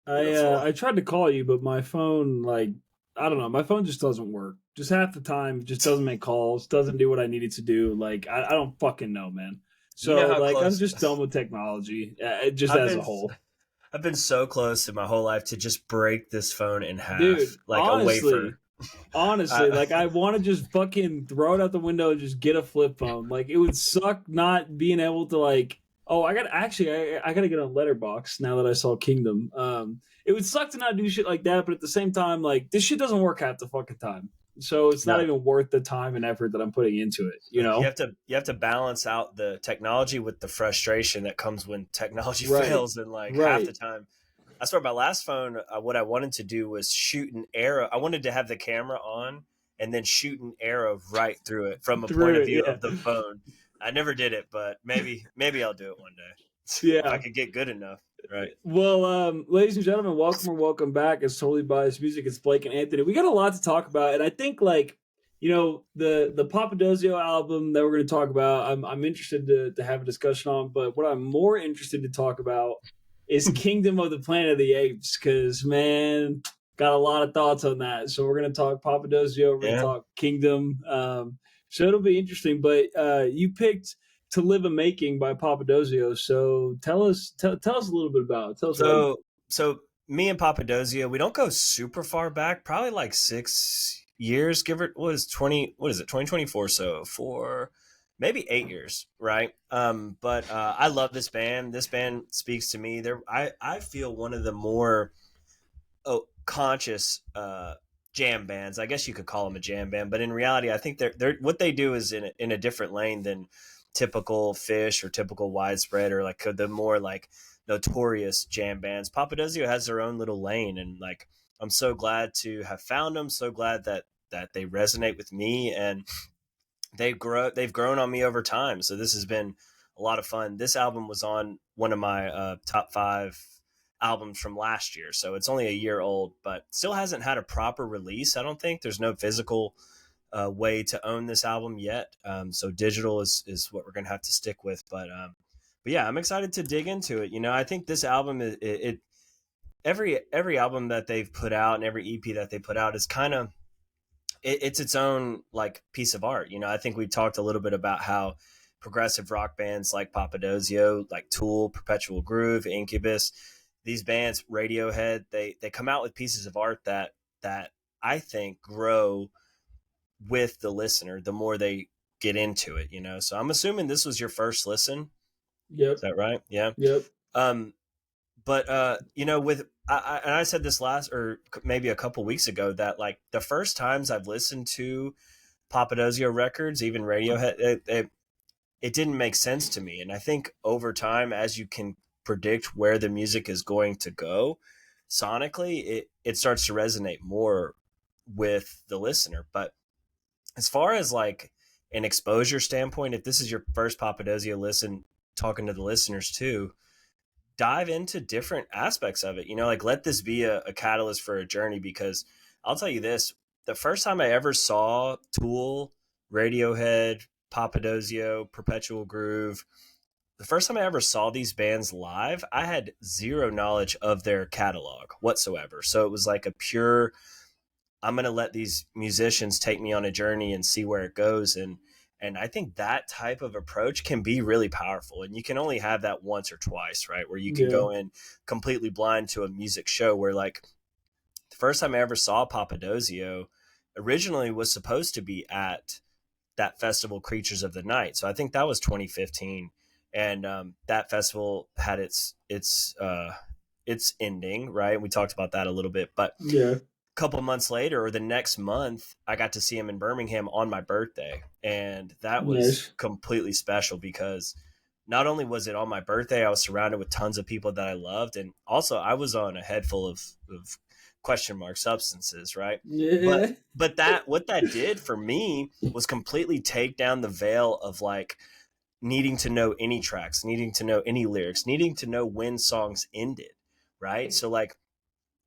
Beautiful. I tried to call you, but my phone, like, I don't know, my phone just doesn't work. Just half the time, it just doesn't make calls, doesn't do what I need it to do. Like, I don't fucking know, man. You know So, how like, I'm close just done with technology, just I've as a been whole. I've been so close in my whole life to just break this phone in half Dude, like a wafer. honestly, Uh, like, I want to just fucking throw it out the window and just get a flip phone. Like, it would suck not being able to, like, oh, I gotta get on Letterbox now that I saw Kingdom. It would suck to not do shit like that, but at the same time, like, this shit doesn't work half the fucking time. So it's not no, even worth the time and effort that I'm putting into it, you know? you have to balance out the technology with the frustration that comes when technology Right. fails, and like half the Right. time I swear my last phone, what I wanted to do was shoot an arrow. I wanted to have the camera on and then shoot an arrow right through it from a point Through of it, view yeah. of the phone. I never did it, but maybe I'll do it one day if I Yeah. could get good enough. Right. Well, ladies and gentlemen, welcome or welcome back. It's Totally Biased Music. It's Blake and Anthony. We got a lot to talk about, and I think, like, you know, the Papadosio album that we're going to talk about, I'm interested to have a discussion on. But what I'm more interested to talk about is Kingdom of the Planet of the Apes, because, man, got a lot of thoughts on that. So we're going to talk Papadosio. We're going to Yeah. talk Kingdom. So it'll be interesting. But you picked "To Live a Making" by Papadosio. So tell us a little bit about it. Tell us about it. So me and Papadosio, we don't go super far back, probably like 6 years, give it what is it, 2024, so for maybe 8 years, right? But I love this band. This band speaks to me. I feel one of the more conscious jam bands. I guess you could call them a jam band, but in reality, I think they're what they do is in a different lane than typical Fish or typical Widespread or like the more like notorious jam bands. Papadosio has their own little lane, and like I'm so glad to have found them. So glad that they resonate with me, and they've grown on me over time. So this has been a lot of fun. This album was on one of my top five albums from last year, so it's only a year old, but still hasn't had a proper release. I don't think there's no physical way to own this album yet. So digital is what we're gonna have to stick with. But yeah, I'm excited to dig into it. You know, I think this album it every album that they've put out and every EP that they put out is kind of it's its own like piece of art. You know, I think we talked a little bit about how progressive rock bands like Papadosio, like Tool, Perpetual Groove, Incubus, these bands, Radiohead, they come out with pieces of art that I think grow with the listener the more they get into it. You know, so I'm assuming this was your first listen. Is Yep. that right? Yeah. Yep. Um, but you know, with and I said this last or maybe a couple weeks ago that like the first times I've listened to Papadosio records, even Radiohead, it didn't make sense to me. And I think over time, as you can predict where the music is going to go sonically, it starts to resonate more with the listener. But as far as like an exposure standpoint, if this is your first Papadosio listen, talking to the listeners too, dive into different aspects of it. You know, like let this be a catalyst for a journey, because I'll tell you this, the first time I ever saw Tool, Radiohead, Papadosio, Perpetual Groove, the first time I ever saw these bands live, I had zero knowledge of their catalog whatsoever. So it was like a pure, I'm going to let these musicians take me on a journey and see where it goes. And I think that type of approach can be really powerful. And you can only have that once or twice, right? Where you can Yeah. go in completely blind to a music show where like the first time I ever saw Papadosio originally was supposed to be at that festival Creatures of the Night. So I think that was 2015. And that festival had its ending, right? We talked about that a little bit, but Yeah. couple months later or the next month, I got to see him in Birmingham on my birthday. And that was Nice. completely special because not only was it on my birthday, I was surrounded with tons of people that I loved. And also I was on a head full of question mark substances, right? But Yeah. that what that did for me was completely take down the veil of like needing to know any tracks, needing to know any lyrics, needing to know when songs ended, right? So like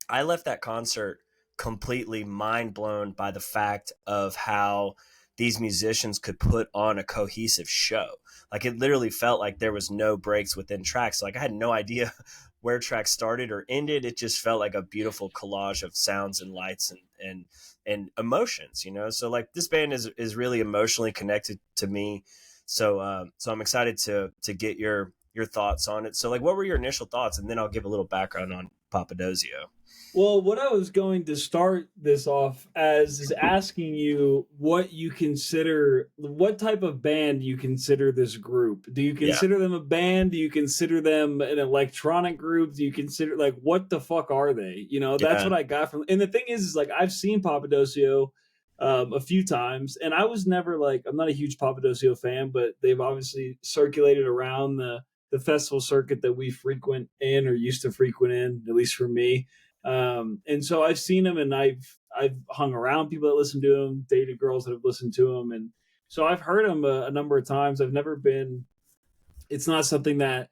I left that concert completely mind blown by the fact of how these musicians could put on a cohesive show. Like it literally felt like there was no breaks within tracks. Like I had no idea where tracks started or ended. It just felt like a beautiful collage of sounds and lights and emotions, you know. So like this band is really emotionally connected to me. So so I'm excited to get your thoughts on it. So like, what were your initial thoughts, and then I'll give a little background on Papadosio. Well, what I was going to start this off as is asking you what you consider, what type of band you consider this group. Do you Yeah, consider them a band? Do you consider them an electronic group? Do you consider, like, what the fuck are they? You know, that's yeah, what I got from. And the thing is like I've seen Papadosio a few times, and I was never like, I'm not a huge Papadosio fan, but they've obviously circulated around the festival circuit that we frequent in or used to frequent in, at least for me. And so I've seen him, and I've hung around people that listen to him, dated girls that have listened to him, and so I've heard him a number of times. I've never been. It's not something that,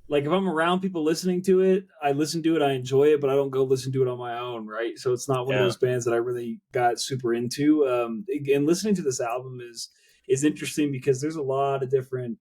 like, if I'm around people listening to it, I listen to it, I enjoy it, but I don't go listen to it on my own, right? So it's not one of yeah. those bands that I really got super into. And listening to this album is interesting because there's a lot of different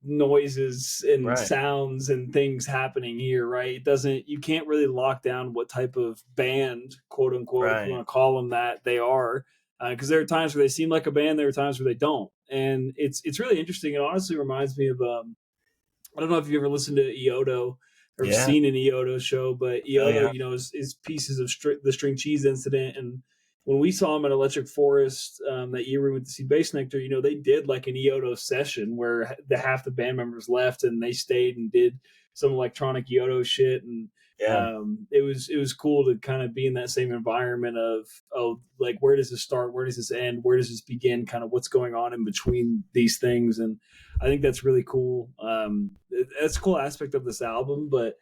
noises and Right, sounds and things happening here, right? It doesn't, you can't really lock down what type of band, quote unquote, if you right. want to call them that, they are. Because there are times where they seem like a band, there are times where they don't, and it's really interesting. It honestly reminds me of I don't know if you ever listened to Iodo or have Yeah. seen an Iodo show, but Oh Iodo, yeah. you know, is pieces of the String Cheese incident. And when we saw him at Electric Forest that year we went to see Bass Nectar, you know, they did like an Iodo session where the half the band members left and they stayed and did some electronic Iodo shit. And Yeah. it was cool to kind of be in that same environment of, oh, like, where does this start, where does this end, where does this begin, kind of what's going on in between these things. And I think that's really cool. That's a cool aspect of this album. But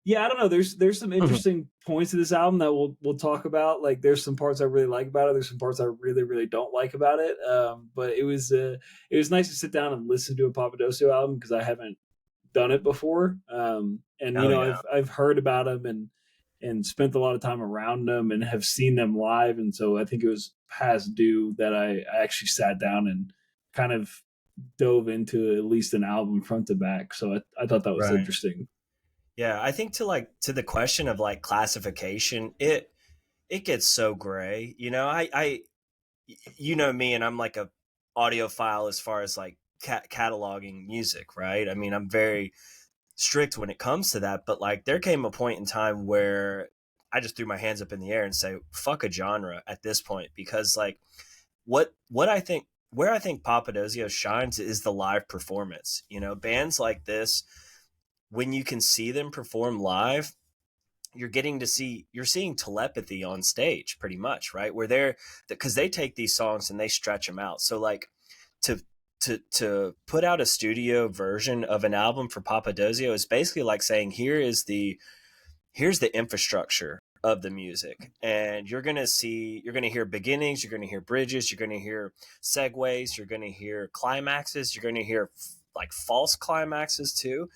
yeah, I don't know. There's some interesting points of this album that we'll talk about. Like, there's some parts I really like about it. There's some parts I really really don't like about it. But it was nice to sit down and listen to a Papadosio album because I haven't done it before. And you Oh know, yeah. I've heard about them and spent a lot of time around them and have seen them live. And so I think it was past due that I actually sat down and kind of dove into at least an album front to back. So I thought that was Right. interesting. Yeah, I think to the question of like classification, it gets so gray. You know, you know me, and I'm like a audiophile as far as like cataloging music, right? I mean, I'm very strict when it comes to that, but like there came a point in time where I just threw my hands up in the air and say fuck a genre at this point, because like what I think, where I think Papadosio shines is the live performance. You know, bands like this, when you can see them perform live, you're seeing telepathy on stage pretty much, right? Where they're, because they take these songs and they stretch them out. So like to to put out a studio version of an album for Papadosio is basically like saying here's the infrastructure of the music, and you're going to hear beginnings, you're going to hear bridges, you're going to hear segues, you're going to hear climaxes, you're going to hear like false climaxes too.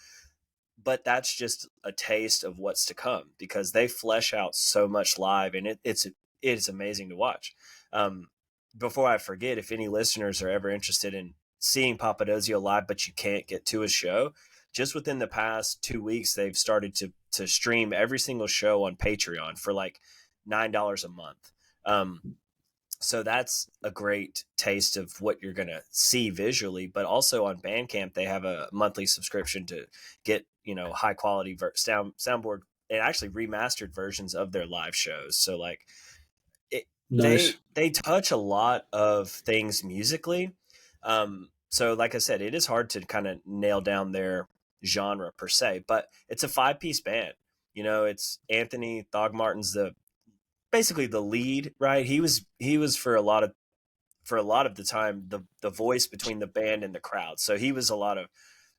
But that's just a taste of what's to come, because they flesh out so much live, and it's amazing to watch. um, Before I forget, if any listeners are ever interested in seeing Papadosio live but you can't get to a show, just within the past 2 weeks they've started to stream every single show on Patreon for like $9 a month. So that's a great taste of what you're going to see visually. But also on Bandcamp they have a monthly subscription to get, you know, high quality soundboard and actually remastered versions of their live shows. So like Nice. they touch a lot of things musically. So like I said, it is hard to kind of nail down their genre per se, but it's a 5-piece band. You know, it's Anthony Thogmartin's the basically the lead, right? He was for a lot of the time the voice between the band and the crowd. So he was a lot of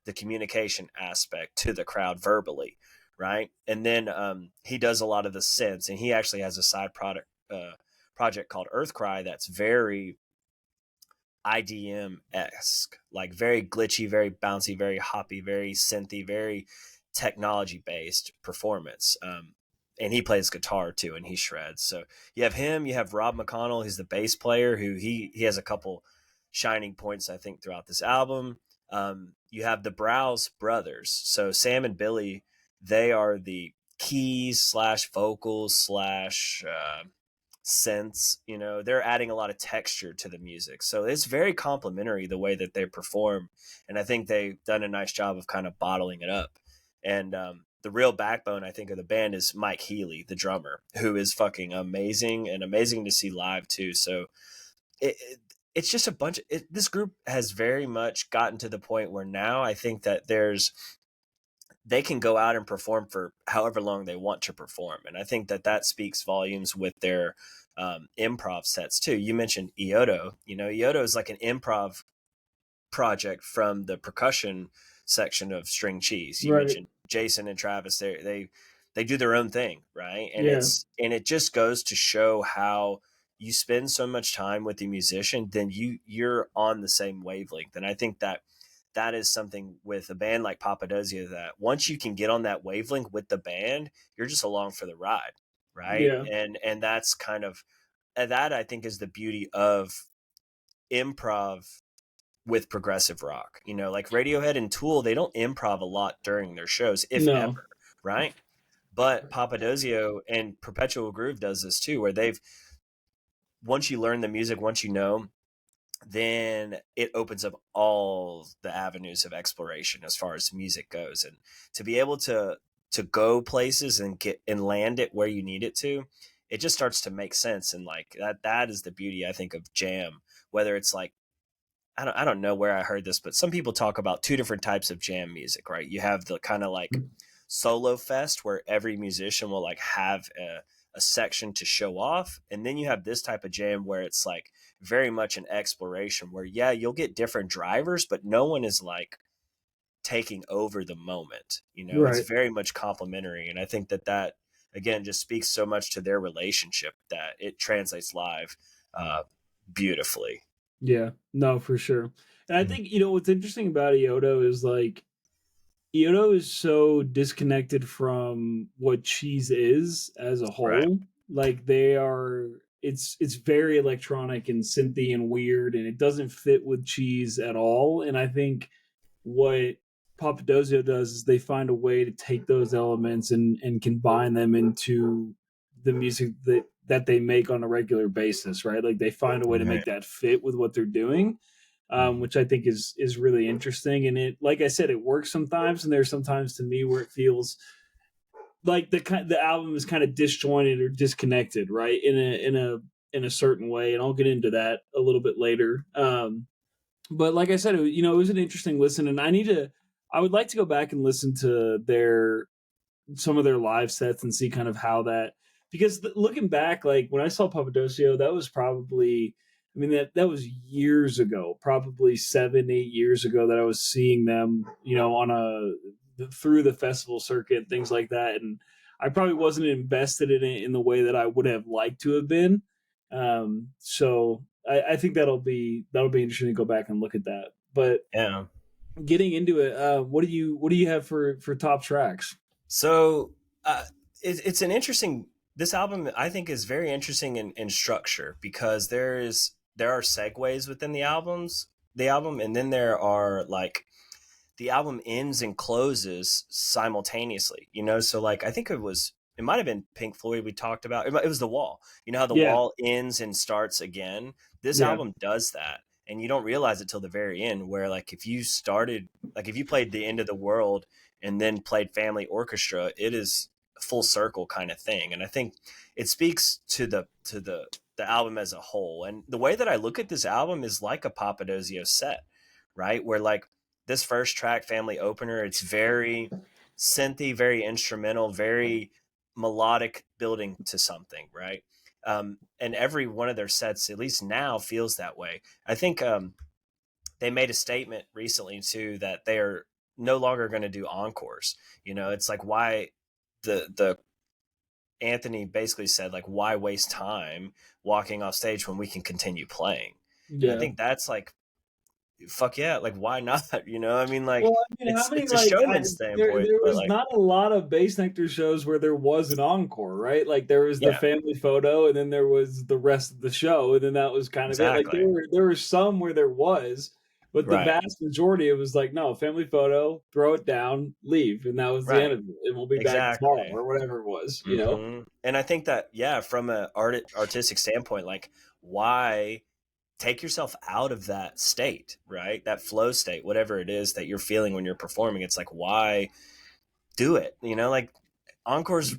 the communication aspect to the crowd verbally, right? And then he does a lot of the synths, and he actually has a side project called Earthcry that's very IDM esque, like very glitchy, very bouncy, very hoppy, very synthy, very technology based performance. And he plays guitar too, and he shreds. So you have him, you have Rob McConnell, who's the bass player, who he has a couple shining points I think throughout this album. You have the Browse brothers. So Sam and Billy, they are the keys slash vocals slash synths. You know, they're adding a lot of texture to the music. So it's very complimentary the way that they perform. And I think they've done a nice job of kind of bottling it up. And the real backbone, I think, of the band is Mike Healy, the drummer, who is fucking amazing and amazing to see live too. So it's just a bunch of this group has very much gotten to the point where now I think that they can go out and perform for however long they want to perform, and I think that that speaks volumes with their improv sets too. You mentioned Ioto. You know, Ioto is like an improv project from the percussion section of String Cheese. You Right. mentioned Jason and Travis. They do their own thing, right? And Yeah. it just goes to show how you spend so much time with the musician, then you're on the same wavelength. And I think that that is something with a band like Papadosio, that once you can get on that wavelength with the band, you're just along for the ride, right? Yeah. And that's kind of that I think is the beauty of improv with progressive rock. You know, like Radiohead and Tool, they don't improv a lot during their shows, if No. ever, right? But Papadosio and Perpetual Groove does this too, where they've once you learn the music, once you know, then it opens up all the avenues of exploration as far as music goes. And to be able to go places and get and land it where you need it to, it just starts to make sense. And like that is the beauty, I think, of jam. Whether it's like I don't know where I heard this, but some people talk about two different types of jam music, right? You have the kind of like solo fest where every musician will like have a section to show off. And then you have this type of jam where it's like very much an exploration where, yeah, you'll get different drivers, but no one is like taking over the moment. You know, it's Right. very much complimentary. And I think that that, again, just speaks so much to their relationship that it translates live uh, beautifully. Yeah. No, for sure. And I Mhm. think, what's interesting about Ioto is like Ioto is so disconnected from what cheese is as a Right. whole. Like they are it's very electronic and synthy and weird, and it doesn't fit with cheese at all. And I think what Papadosio does is they find a way to take those elements and combine them into the music that they make on a regular basis, right? Like they find a way to Right. make that fit with what they're doing, Mhm. which I think is really interesting. And it, like I said, it works sometimes, and there's sometimes to me where it feels like the album is kind of disjointed or disconnected, right? In a certain way, and I'll get into that a little bit later. But like I said, it was an interesting listen, and I would like to go back and listen to their some of their live sets and see kind of how that, because looking back, like when I saw Papadosio, that was probably, I mean, that was years ago, probably 7, 8 years ago that I was seeing them, on through the festival circuit, things like that. And I probably wasn't invested in it in the way that I would have liked to have been. So I think that'll be interesting to go back and look at that. But Yeah. getting into it, what do you have for top tracks? So uh, it's an interesting. This album I think is very interesting in structure because there are segues within the album, and then there are like the album ends and closes simultaneously. You know, so like I think it might have been Pink Floyd we talked about. It was The Wall. You know how The Yeah, Wall ends and starts again. This yeah, album does that, and you don't realize it till the very end. Where like if you played The End of the World and then played Family Orchestra, it is a full circle kind of thing. And I think it speaks to the album as a whole. And the way that I look at this album is like a Papadosio set, right? Where like this first track, Family Opener, it's very synthy, very instrumental, very melodic, building to something, right? And every one of their sets, at least now, feels that way. I think they made a statement recently too that they are no longer going to do encores. You know, it's like why the Anthony basically said like why waste time walking off stage when we can continue playing. And I yeah. think that's like fuck yeah, like why not? You know, I mean, like Well, I mean, how many it's a like showman there standpoint, but was like not a lot of Bass Nectar shows where there was an encore, right? Like there was the yeah, family photo, and then there was the rest of the show, and then that was kind of it. Like exactly. there were some where there was, But the Right. vast majority, it was like, no, family photo, throw it down, leave, and that was the end Right. of it. And we'll be back tomorrow Exactly. or whatever it was, you know? Hmm. And I think that, yeah, from a artistic standpoint, like, why take yourself out of that state, right? That flow state, whatever it is that you're feeling when you're performing. It's like, why do it? Like encores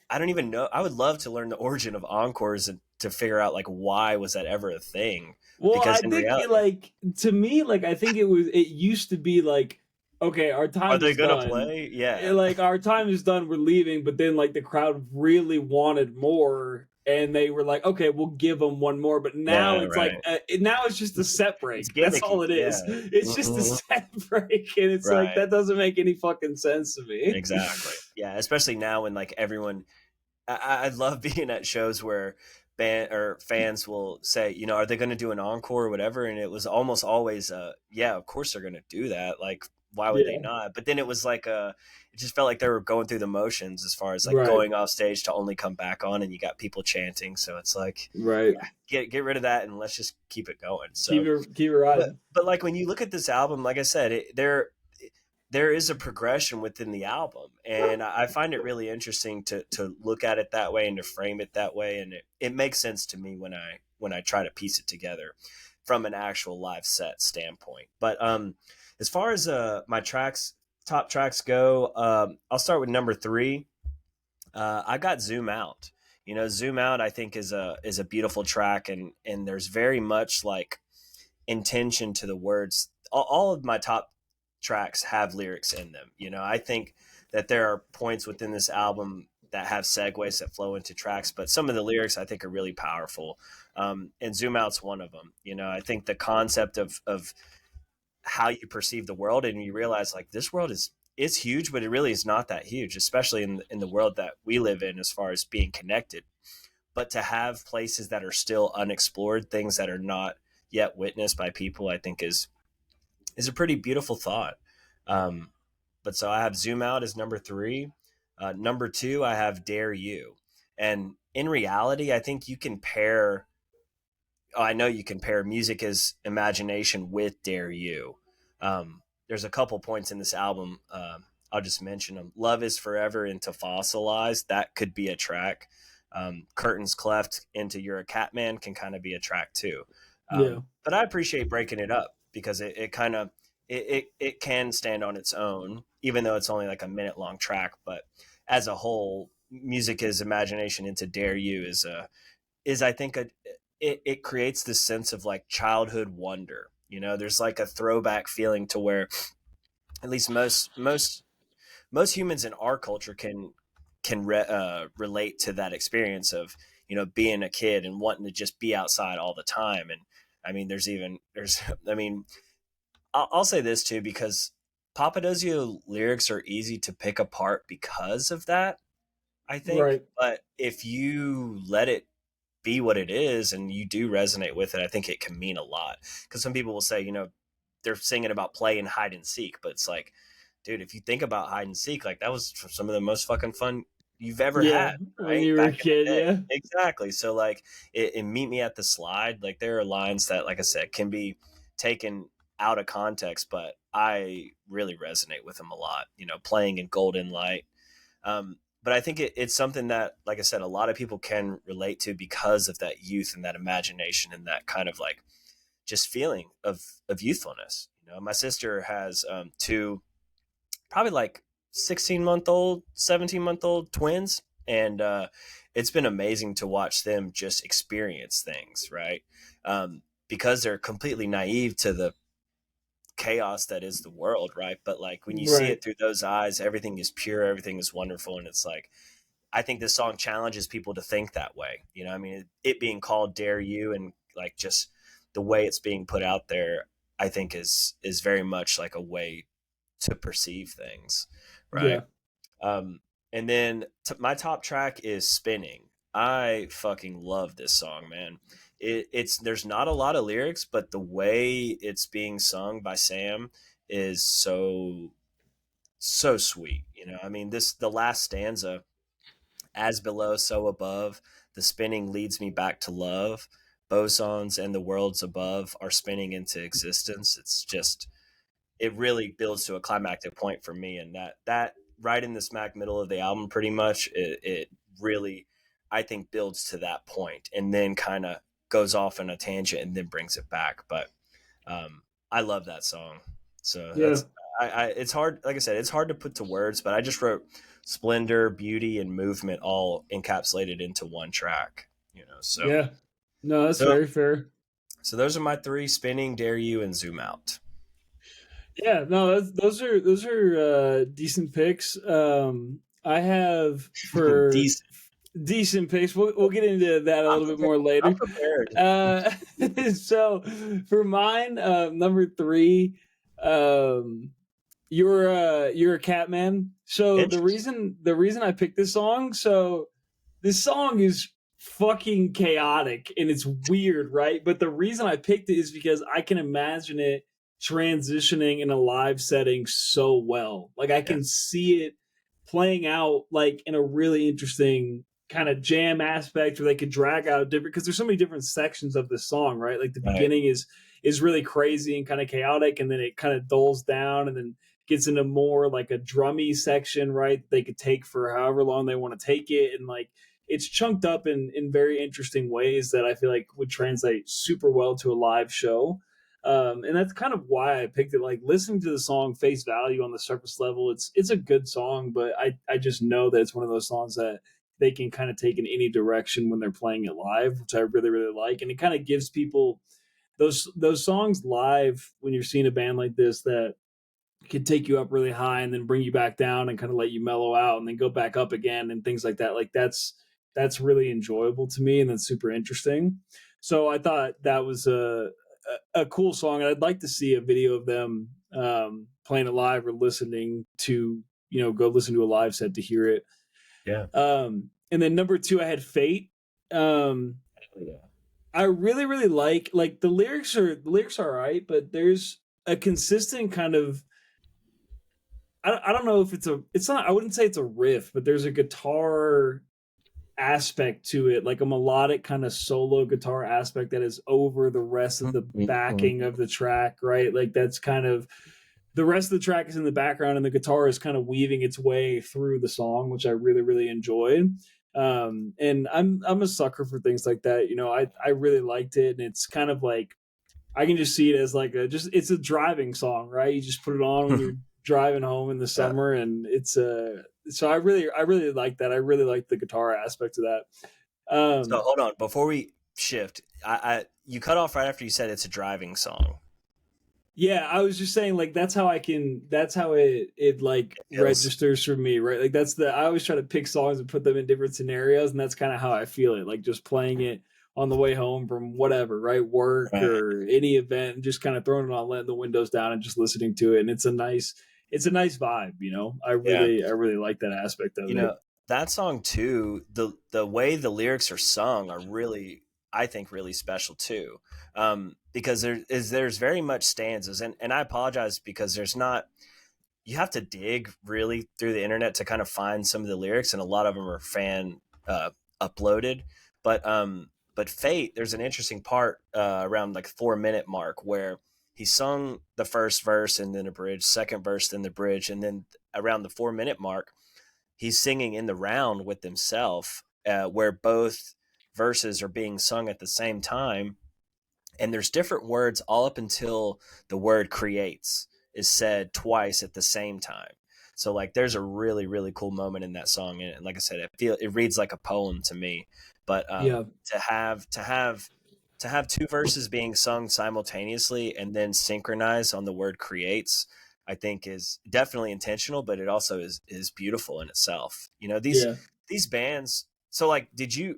I don't even know. I would love to learn the origin of encores and to figure out like why was that ever a thing? Well, Because I in think reality, like to me, like I think it used to be like, okay, our are time they is gonna done. play? Yeah. Like our time is done, we're leaving, but then like the crowd really wanted more and they were like, okay, we'll give them one more. But now Yeah, it's like right. now it's just a set break. It's That's gimmicky. all it Yeah. is. It's just a Hmm. set break, and it's like Right. that doesn't make any fucking sense to me. Exactly. Yeah. Especially now when like everyone, I love being at shows where band or fans will say, are they going to do an encore or whatever? And it was almost always, yeah, of course they're going to do that. Like, why would they Yeah, not? But then it was like, it just felt like they were going through the motions as far as like right, going off stage to only come back on, and you got people chanting. So it's like, right. yeah, get rid of that and let's just keep it going. Keep So, it but riding. but like when you look at this album, like I said, there is a progression within the album, and I find it really interesting to look at it that way and to frame it that way, and it makes sense to me when I try to piece it together from an actual live set standpoint. But as far as my top tracks go, I'll start with number three. I got Zoom Out. Zoom Out I think is a beautiful track, and there's very much like intention to the words. All of my top tracks have lyrics in them. I think that there are points within this album that have segues that flow into tracks, but some of the lyrics I think are really powerful. And Zoom Out's one of them. I think the concept of how you perceive the world, and you realize like this world is huge, but it really is not that huge, especially in the world that we live in as far as being connected. But to have places that are still unexplored, things that are not yet witnessed by people, I think is a pretty beautiful thought. Um, but so I have Zoom Out as number three. Number two, I have Dare You. And in reality, I think you can pair. Oh, I know you can pair music as imagination with Dare You. There's a couple points in this album. I'll just mention them. Love is Forever into Fossilized. That could be a track. Curtains Cleft into You're a Catman can kind of be a track too. Yeah, But I appreciate breaking it up because it kind of it can stand on its own, even though it's only like a minute long track. But as a whole, music is imagination into Dare You is I think it creates this sense of like childhood wonder. There's like a throwback feeling to where at least most humans in our culture can relate to that experience of being a kid and wanting to just be outside all the time. And I mean, there's I mean, I'll say this too because Papadosio lyrics are easy to pick apart because of that, I think. right. But if you let it be what it is and you do resonate with it, I think it can mean a lot. Because some people will say, they're singing about play and hide and seek, but it's like, dude, if you think about hide and seek, like that was some of the most fucking fun you've ever Yeah, had, when right? you were a Back in the kid, day. yeah, Exactly. So like Meet Me at the Slide, like there are lines that, like I said, can be taken out of context, but I really resonate with them a lot, playing in Golden Light. But I think it's something that, like I said, a lot of people can relate to because of that youth and that imagination and that kind of like just feeling of youthfulness. My sister has two probably like 16-month-old, 17-month-old twins, and it's been amazing to watch them just experience things, right? Because they're completely naive to the chaos that is the world, right? But like when you see right. it through those eyes, everything is pure, everything is wonderful, and it's like I think this song challenges people to think that way. I mean, it being called "Dare You" and like just the way it's being put out there, I think is very much like a way to perceive things, right? Yeah, Um, and then my top track is "Spinning." I fucking love this song, man. It's there's not a lot of lyrics, but the way it's being sung by Sam is so sweet. I mean, the last stanza, as below, so above, the spinning leads me back to love. bosons and the worlds above are spinning into existence, it's just, it really builds to a climactic point for me. And that right in the smack middle of the album, pretty much, it really, I think, builds to that point and then kind of goes off on a tangent and then brings it back. But um, I love that song. So Yeah. that's, it's hard. Like I said, it's hard to put to words, but I just wrote splendor, beauty, and movement all encapsulated into one track. So Yeah. No, that's so very fair. so those are my three: spinning, dare you, and zoom out. Yeah, no, those are decent picks. I have for Decent. decent picks. We'll get into that a I'm little bit prepared. more I'm later. prepared. Uh, so for mine, number three, um, you're a cat man. So Interesting. the reason I picked this song, so this song is fucking chaotic and it's weird, right? But the reason I picked it is because I can imagine it transitioning in a live setting so well. Like I Yeah. can see it playing out like in a really interesting kind of jam aspect where they could drag out different, because there's so many different sections of the song, right? Like the Right. beginning is really crazy and kind of chaotic, and then it kind of dulls down and then gets into more like a drummy section, right? They could take for however long they want to take it, and like it's chunked up in very interesting ways that I feel like would translate super well to a live show. And that's kind of why I picked it. Like listening to the song face value on the surface level, it's a good song, but I just know that it's one of those songs that they can kind of take in any direction when they're playing it live, which I really really like, and it kind of gives people those songs live when you're seeing a band like this that can take you up really high and then bring you back down and kind of let you mellow out and then go back up again and things like that. Like that's really enjoyable to me and that's super interesting. So I thought that was a cool song, and I'd like to see a video of them playing it live or listening to, go listen to a live set to hear it. Yeah. And then number two, I had Fate. Um, Yeah. I really really like the lyrics are all right, but there's a consistent kind of, I don't know if it's not, I wouldn't say it's a riff, but there's a guitar aspect to it, like a melodic kind of solo guitar aspect that is over the rest of the backing of the track, right? Like that's kind of, the rest of the track is in the background and the guitar is kind of weaving its way through the song, which I really really enjoyed. And I'm a sucker for things like that. I really liked it, and it's kind of like, I can just see it as like it's a driving song, right? You just put it on when you're driving home in the Yeah. summer, and it's so I really like that. I really like the guitar aspect of that. So hold on before we shift. You cut off right after you said it's a driving song. Yeah, I was just saying like that's how it like It feels. registers for me, right? Like I always try to pick songs and put them in different scenarios, and that's kind of how I feel it, like just playing it on the way home from whatever, right? Work Right. or any event, and just kind of throwing it on, letting the windows down and just listening to it. And it's a nice vibe. I Yeah. really I really like that aspect of You it. know, that song too, the way the lyrics are sung are really, I think, really special too. Because there's very much stanzas, and I apologize because there's not, you have to dig really through the internet to kind of find some of the lyrics, and a lot of them are fan uh, uploaded. But Fate, there's an interesting part around like 4 minute mark where he sung the first verse and then a bridge, second verse, then the bridge, and then around the 4 minute mark, he's singing in the round with himself, where both verses are being sung at the same time, and there's different words all up until the word creates is said twice at the same time. So like there's a really really cool moment in that song, and like I said, it reads like a poem to me. But Yeah, to have two verses being sung simultaneously and then synchronize on the word creates, I think is definitely intentional, but it also is beautiful in itself. yeah. These bands. So like,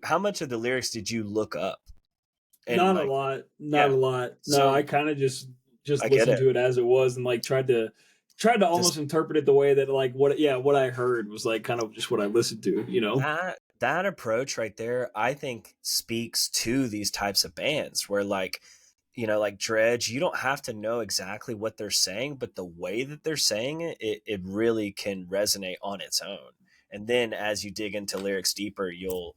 how much of the lyrics did you look up? And Not a like, lot, not yeah. a lot. No, I So kind of just I get listened it. to it as it was and like tried to Just almost interpret it the way that like what I heard was like kind of just what I listened to. that approach right there, I think, speaks to these types of bands where like, like Dredge, you don't have to know exactly what they're saying, but the way that they're saying it really can resonate on its own. And then as you dig into lyrics deeper, you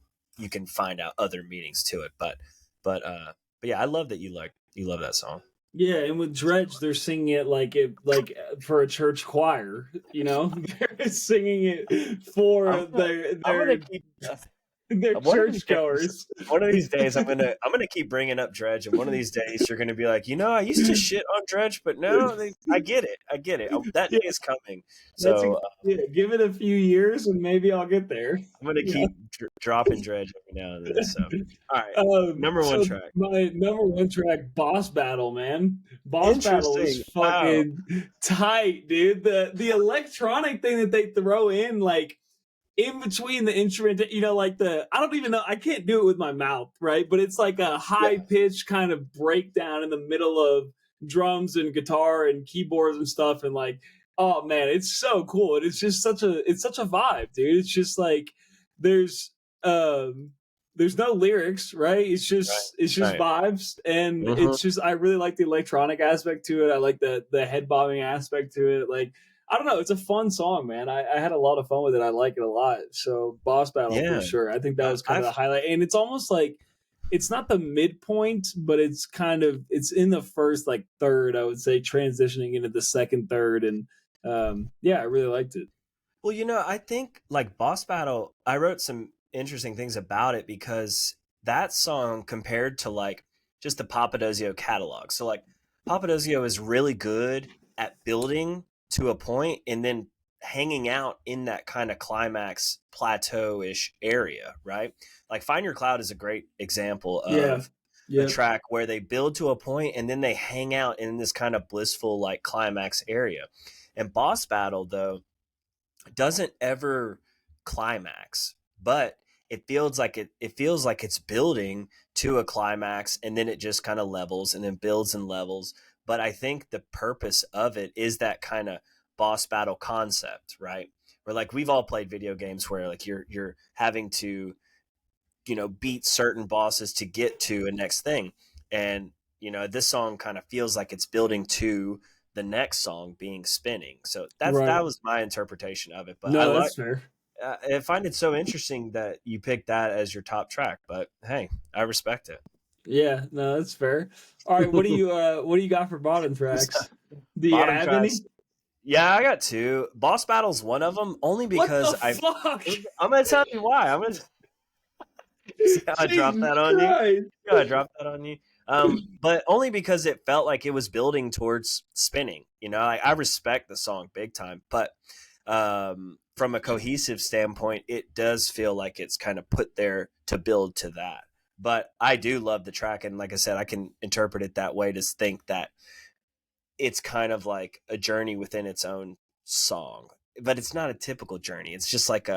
can find out other meanings to it. But but yeah, I love that you love that song. Yeah, and with Dredge, they're singing it like for a church choir. You know, they're singing it for I'm gonna keep their one of these days. churchgoers. One of these days, I'm gonna keep bringing up Dredge, and one of these days, you're gonna be like, I used to shit on Dredge, but now I get it. I get it. That Yeah, day is coming. that's So yeah. Give it a few years, and maybe I'll get there. I'm gonna Yeah. keep dropping Dredge every now and then. So all right, number one So track. my number one track, Boss Battle, man. Boss Battle is Interesting. Wow. fucking tight, dude. The electronic thing that they throw in, like in between the instrument, like I don't even know, I can't do it with my mouth, right? But it's like a high pitched kind of breakdown in the middle of drums and guitar and keyboards and stuff, and like, oh man, it's so cool. And it's just such a vibe, dude. It's just like there's um there's no lyrics, right? It's just Right. vibes, and Mm-hmm. it's just, I really like the electronic aspect to it. I like the head bobbing aspect to it. Like, I don't know. It's a fun song, man. I had a lot of fun with it. I like it a lot. So Boss Battle for Yeah. sure. I think that was kind of I've the highlight. And it's almost like it's not the midpoint, but it's in the first like third, I would say, transitioning into the second third. And yeah, I really liked it. Well, I think like Boss Battle, I wrote some interesting things about it because that song compared to like just the Papadosio catalog. So like Papadosio is really good at building to a point and then hanging out in that kind of climax plateau-ish area, right? Like Find Your Cloud is a great example Yeah. of a Yeah. track where they build to a point and then they hang out in this kind of blissful like climax area. And Boss Battle though doesn't ever climax, but it feels like it's building to a climax and then it just kind of levels and then builds and levels. But I think the purpose of it is that kind of boss battle concept, right? Where like we've all played video games where like you're having to, beat certain bosses to get to a next thing. And this song kind of feels like it's building to the next song being spinning. So that Right. was my interpretation of it. But No, that's fair. I find it so interesting that you picked that as your top track. But hey, I respect it. Yeah, no, that's fair. All right, what do you got for bottom tracks? Do you Bottom have any? tracks. Yeah, I got two. Boss Battle's one of them, only What the because fuck? I'm gonna tell you why. I'm gonna see how I dropped Jesus that on you. Christ. Yeah, I dropped that on you. But only because it felt like it was building towards spinning. I respect the song big time, but from a cohesive standpoint, it does feel like it's kind of put there to build to that. But I do love the track, and like I said, I can interpret it that way to think that it's kind of like a journey within its own song. But it's not a typical journey. It's just like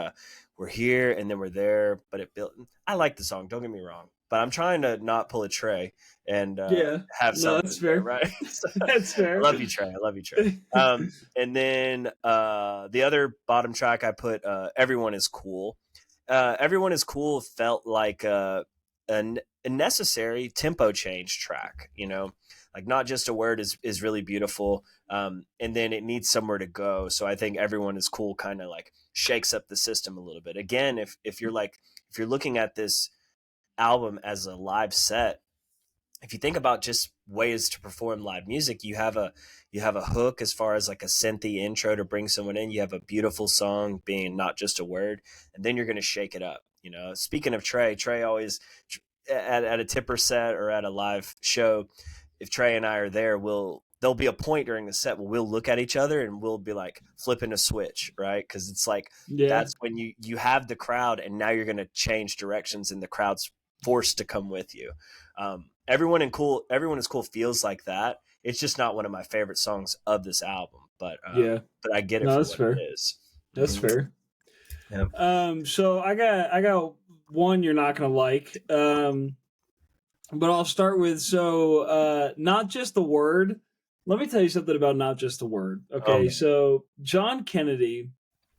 we're here and then we're there, but it built. I like the song. Don't get me wrong, but I'm trying to not pull a Trey and Yeah. have No, that's something there, fair. right? So, That's I fair. love you, Trey. I love you, Trey. And then the other bottom track I put, "Everyone Is Cool." "Everyone Is Cool" felt like a necessary tempo change track. Like not just a word is really beautiful, and then it needs somewhere to go. So I think "Everyone Is Cool" kind of like shakes up the system a little bit. Again, if you're looking at this album as a live set, if you think about just ways to perform live music, you have a hook as far as like a synthy intro to bring someone in. You have a beautiful song being not just a word, and then you're going to shake it up. Speaking of Trey always at a tipper set or at a live show, if Trey and I are there, there'll be a point during the set where we'll look at each other and we'll be like flipping a switch, right? Because it's like Yeah. that's when you have the crowd, and now you're going to change directions, and the crowd's forced to come with you. Everyone is cool feels like that. It's just not one of my favorite songs of this album, Yeah. but I get it No, for that's what it fair. is. That's Mm-hmm. fair. Yeah. So I got one you're not gonna like. But I'll start with, not just the word. Let me tell you something about not just the word. Oh Okay, man. so John Kennedy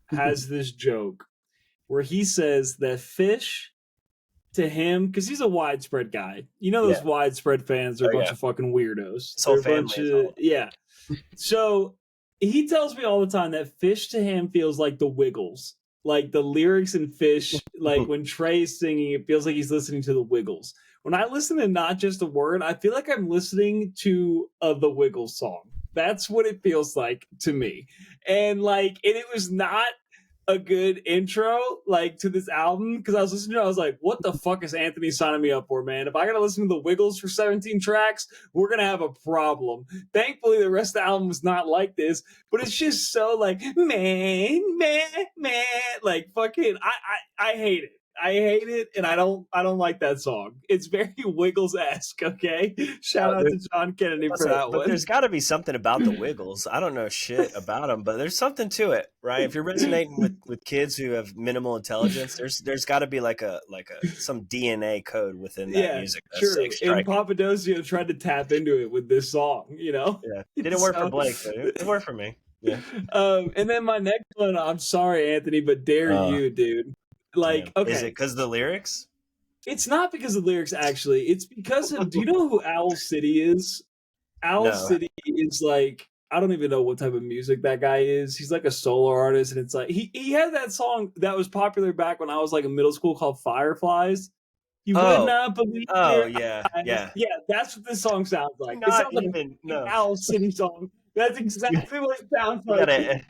has this joke where he says that fish to him, because he's a widespread guy. Yeah. Those widespread fans are a Oh bunch yeah. of fucking weirdos. This whole They're a family bunch is of, all. yeah. So he tells me all the time that fish to him feels like the Wiggles. Like the lyrics in Fish, like when Trey's singing, it feels like he's listening to the Wiggles. when I listen to Not Just a Word, I feel like I'm listening to the Wiggles song. That's what it feels like to me. And it was not a good intro like to this album because I was listening to it, I was like, what the fuck is Anthony signing me up for, man? If I gotta listen to the Wiggles for 17 tracks, we're gonna have a problem. Thankfully, the rest of the album was not like this, but it's just so like man, like fucking I hate it. I hate it, and I don't like that song. It's very Wiggles esque. Okay, shout out to John Kennedy for that But one. there's got to be something about the Wiggles. I don't know shit about them, but there's something to it, right? If you're resonating with kids who have minimal intelligence, there's got to be like a some DNA code within that Yeah, music that's like true. And striking. Papadosio tried to tap into it with this song, Yeah, didn't work for So, Blake, but it worked for me. Yeah. and then my next one, I'm sorry, Anthony, but dare Uh, you, dude. Like, Damn. Is it okay, because of the lyrics? it's not because of lyrics, actually. It's because of, do you know who Owl City is? Owl No. City is like, I don't even know what type of music that guy is. He's like a solo artist, and it's like he had that song that was popular back when I was like in middle school called Fireflies. You would Oh. not believe Oh their yeah. eyes. Yeah. Yeah, that's what this song sounds like. It Not sounds like even an no. Owl City song. That's exactly what it sounds You like. gotta.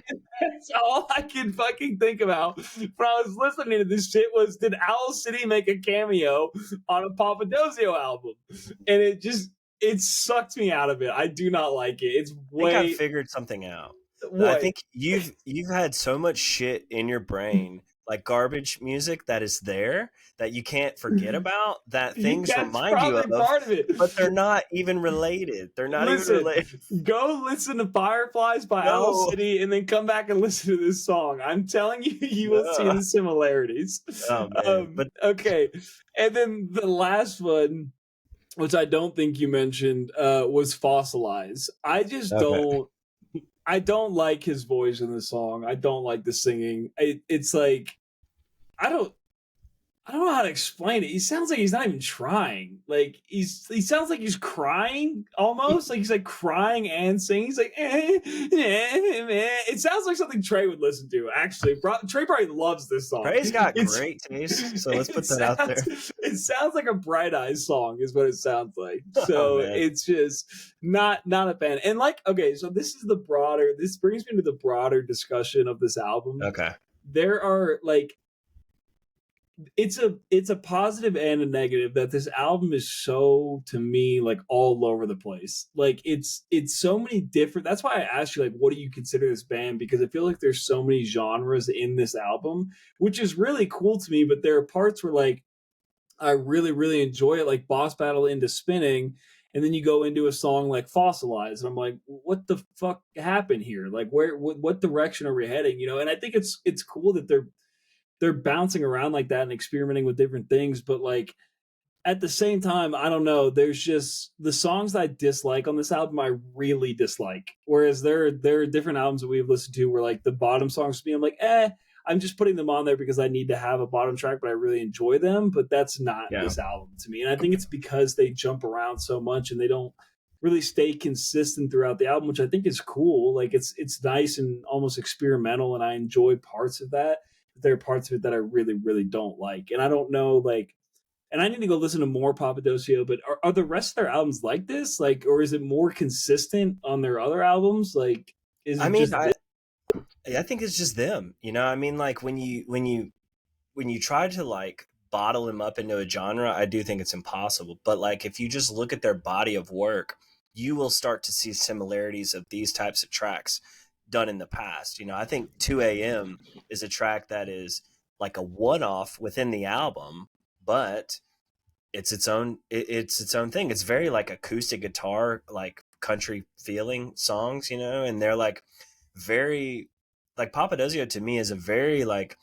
That's all I can fucking think about when I was listening to this shit was, did Owl City make a cameo on a Papadosio album? And it sucked me out of it. I do not like it. It's I think I've way figured something out. I what? think you've had so much shit in your brain, like garbage music that is there that you can't forget about, that things That's remind you probably of, part of it. but they're not even related. They're not even Listen, related. go listen to Fireflies by Owl No, City and then come back and listen to this song. I'm telling you, you will see no. the similarities. Oh man, but Okay. And then the last one, which I don't think you mentioned, was Fossilize. okay. I don't like his voice in the song. I don't like the singing. It's like, I don't, I don't know how to explain it. He sounds like he's not even trying. Like he sounds like he's crying almost. Like he's like crying and singing. He's like, It sounds like something Trey would listen to. Actually, Trey probably loves this song. Trey's got It's great taste, so let's it put that out there. sounds like a Bright Eyes song, is what it sounds like. Oh So man. it's just not a fan. And like, okay, so this is the broader. This brings me to the broader discussion of this album. Okay. There are like, it's a positive and a negative that this album is so, to me, like all over the place. Like it's so many different, that's why I asked you, like, what do you consider this band, because I feel like there's so many genres in this album, which is really cool to me. But there are parts where like I really enjoy it, like Boss Battle into Spinning, and then you go into a song like Fossilize, and I'm like, what the fuck happened here? Like, what direction are we heading? And I think it's cool that they're bouncing around like that and experimenting with different things. But like at the same time, I don't know. There's just the songs that I dislike on this album, I really dislike. Whereas there are different albums that we've listened to where like the bottom songs to me, I'm like, I'm just putting them on there because I need to have a bottom track, but I really enjoy them. But that's not Yeah. this album to me. And I think it's because they jump around so much and they don't really stay consistent throughout the album, which I think is cool. Like it's nice and almost experimental, and I enjoy parts of that. But there are parts of it that I really don't like. And I don't know, like, and I need to go listen to more Papadosio, but are the rest of their albums like this? Like, or is it more consistent on their other albums? Like, is I it mean, just this? I think it's just them. I mean, like when you try to like bottle them up into a genre, I do think it's impossible. But like if you just look at their body of work, you will start to see similarities of these types of tracks done in the past. I think 2 a.m. is a track that is like a one-off within the album, but it's its own thing. It's very like acoustic guitar, like country feeling songs, and they're like very like Papadosio to me is a very like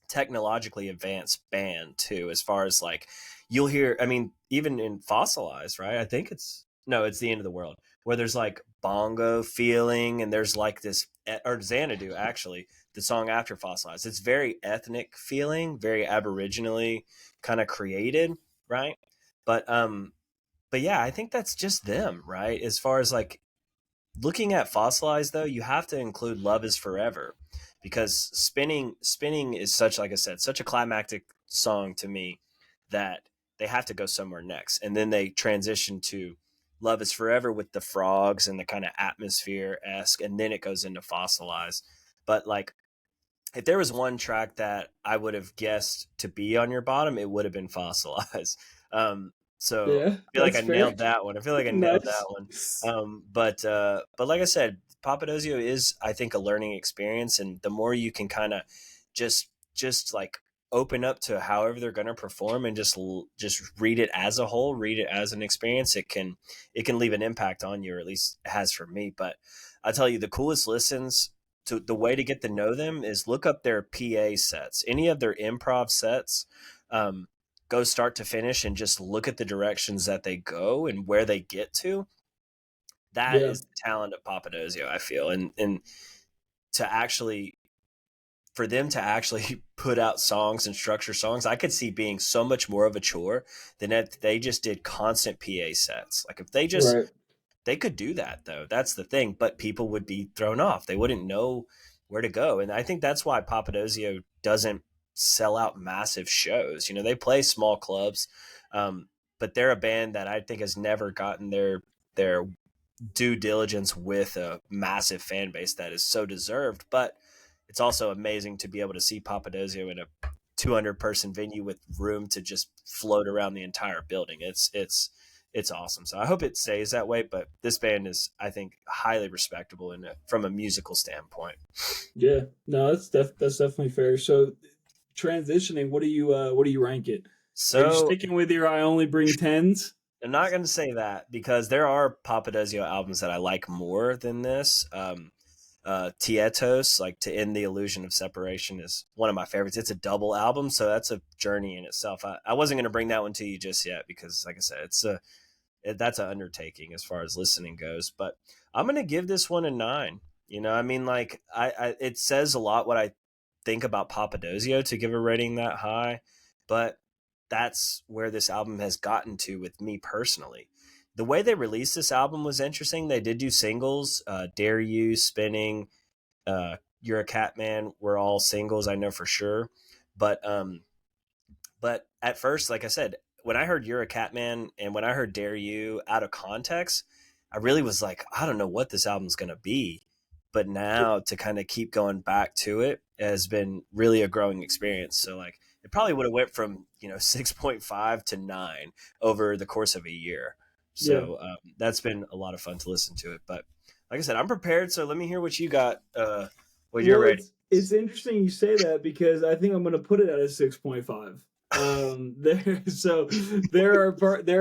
technologically advanced band too, as far as like you'll hear, I mean, even in Fossilized, right? I think it's the End of the World, where there's like bongo feeling and there's like this, or Xanadu actually, the song after Fossilized. It's very ethnic feeling, very aboriginally kind of created, right? But yeah, I think that's just them, right? As far as like looking at Fossilized though, you have to include Love Is Forever, because spinning is such, like I said, such a climactic song to me that they have to go somewhere next. And then they transition to Love Is Forever with the frogs and the kind of atmosphere-esque, and then it goes into Fossilize. But like, if there was one track that I would have guessed to be on your bottom, it would have been Fossilize. So Yeah, I feel like I that's fair. nailed that one. I feel like I nailed that Nice. one. But like I said, Papadosio is, I think, a learning experience, and the more you can kind of just like open up to however they're going to perform and just read it as a whole, read it as an experience, it can leave an impact on you, or at least it has for me. But I tell you, the coolest listens to the way to get to know them is look up their PA sets, any of their improv sets. Um, Go start to finish and just look at the directions that they go and where they get to. That Yeah, is the talent of Papadosio, I feel. And to actually, for them to actually put out songs and structure songs, I could see being so much more of a chore than if they just did constant PA sets. Like if right. they could do that though. That's the thing, but people would be thrown off. They wouldn't know where to go. And I think that's why Papadosio doesn't sell out massive shows. They play small clubs, but they're a band that I think has never gotten their due diligence with a massive fan base that is so deserved. But it's also amazing to be able to see Papadosio in a 200-person venue with room to just float around the entire building. It's awesome. So I hope it stays that way. But this band is, I think, highly respectable from a musical standpoint. Yeah, no, that's definitely fair. So transitioning, what do you rank it? Are you So sticking with your I only bring tens? I'm not going to say that because there are Papadosio albums that I like more than this. Tietos, like To End the Illusion of Separation, is one of my favorites. It's a double album, so that's a journey in itself. I wasn't going to bring that one to you just yet because, like I said, that's an undertaking as far as listening goes. But I'm going to give this one a 9. I mean, like it says a lot what I think about Papadosio to give a rating that high, but that's where this album has gotten to with me personally. The way they released this album was interesting. They did do singles, Dare You, Spinning, You're a Cat Man were all singles, I know for sure. But at first, like I said, when I heard You're a Catman and when I heard Dare You out of context, I really was like, I don't know what this album's going to be. But now to kind of keep going back to it has been really a growing experience. So like it probably would have went from, 6.5 to 9 over the course of a year. Yeah. So that's been a lot of fun to listen to it. But like I said, I'm prepared. So let me hear what you got, what you're Well, rating. it's interesting you say that because I think I'm going to put it at a 6.5. There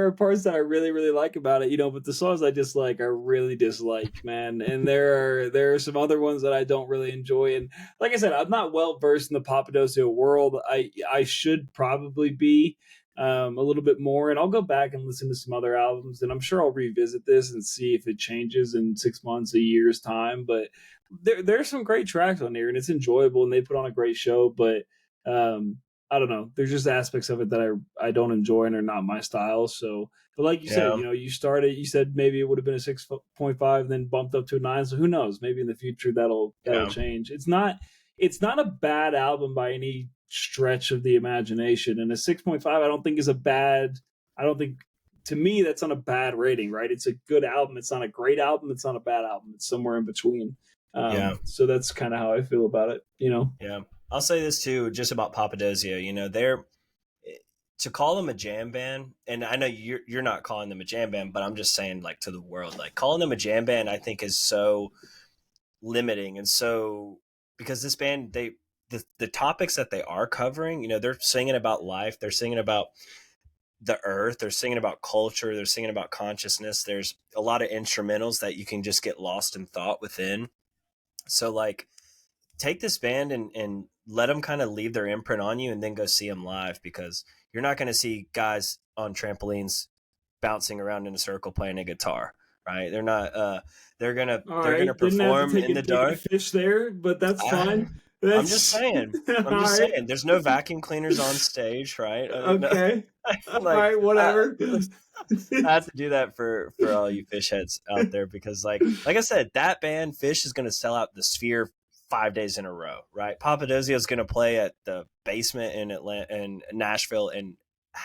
are parts that I really like about it, but the songs I dislike I really dislike, man. And there are some other ones that I don't really enjoy. And like I said, I'm not well versed in the Papadosio world. I should probably be a little bit more, and I'll go back and listen to some other albums, and I'm sure I'll revisit this and see if it changes in 6 months, a year's time. But there's some great tracks on here, and it's enjoyable, and they put on a great show. But um, I don't know. There's just aspects of it that I don't enjoy and are not my style. So, but like you said, Yeah. you said maybe it would have been a 6.5, then bumped up to a 9. So who knows? Maybe in the future that'll Yeah. change. It's not a bad album by any stretch of the imagination, and a 6.5 I don't think is a bad. I don't think to me that's not a bad rating, right? It's a good album. It's not a great album. It's not a bad album. It's somewhere in between. Yeah. So that's kind of how I feel about it. Yeah. I'll say this too, just about Papadosio. They're to call them a jam band, and I know you're not calling them a jam band, but I'm just saying, like, to the world, like calling them a jam band, I think is so limiting, and so because this band, the topics that they are covering, they're singing about life, they're singing about the earth, they're singing about culture, they're singing about consciousness. There's a lot of instrumentals that you can just get lost in thought within. So like take this band and let them kind of leave their imprint on you and then go see them live because you're not going to see guys on trampolines bouncing around in a circle playing a guitar, right? They're not All they're gonna right, didn't have to perform take in a the dig at a dark. fish there, but that's I, fine. I'm just That's saying. all I'm just right. saying. There's no vacuum cleaners on stage, right? Okay. All Like right, I, whatever. I have to do that for all you fish heads out there because like I said, that band Fish is going to sell out the Sphere 5 days in a row, right? Papadosio is going to play at the Basement in Atlanta, in Nashville, and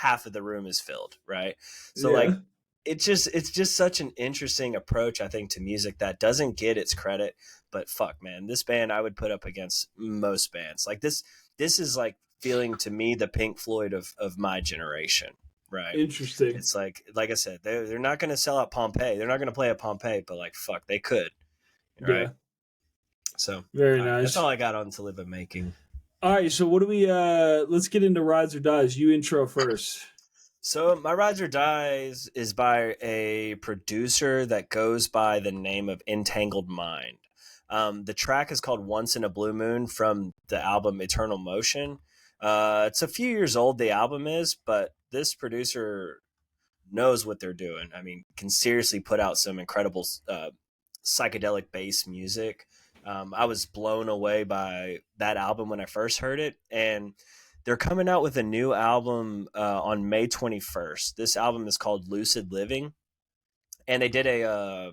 half of the room is filled, right? So like Yeah. it's just such an interesting approach, I think, to music that doesn't get its credit. But fuck, man, this band I would put up against most bands. Like this is like feeling to me the Pink Floyd of my generation, right? Interesting. It's like I said, they're not going to sell out Pompeii. They're not going to play at Pompeii, but like fuck, they could, right? Yeah. So Very all right, that's all nice. I got on To Live and Making. All right, so what do we let's get into rides or dies. You intro first. So my Rides or Dies is by a producer that goes by the name of Entangled Mind. The track is called Once in a Blue Moon from the album Eternal Motion. It's a few years old, the album is, but this producer knows what they're doing. I mean, can seriously put out some incredible psychedelic bass music. I was blown away by that album when I first heard it, and they're coming out with a new album on May 21st. This album is called Lucid Living, and they did a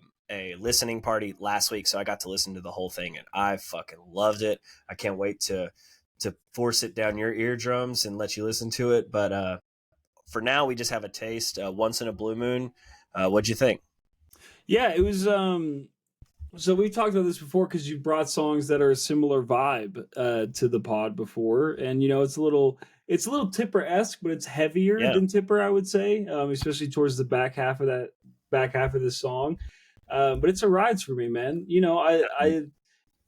listening party last week, so I got to listen to the whole thing, and I fucking loved it. I can't wait to force it down your eardrums and let you listen to it. But for now, we just have a taste. Once in a Blue Moon. What'd you think? Yeah, it was so we've talked about this before because you brought songs that are a similar vibe to the pod before, and you know it's a little Tipper-esque, but it's heavier Yeah. than Tipper, I would say, especially towards the back half of this song. But it's a rides for me, man. You know,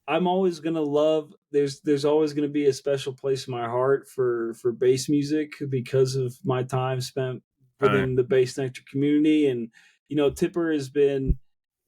I'm always gonna love. There's always gonna be a special place in my heart for bass music because of my time spent All right. within the bass nectar community, and you know, Tipper has been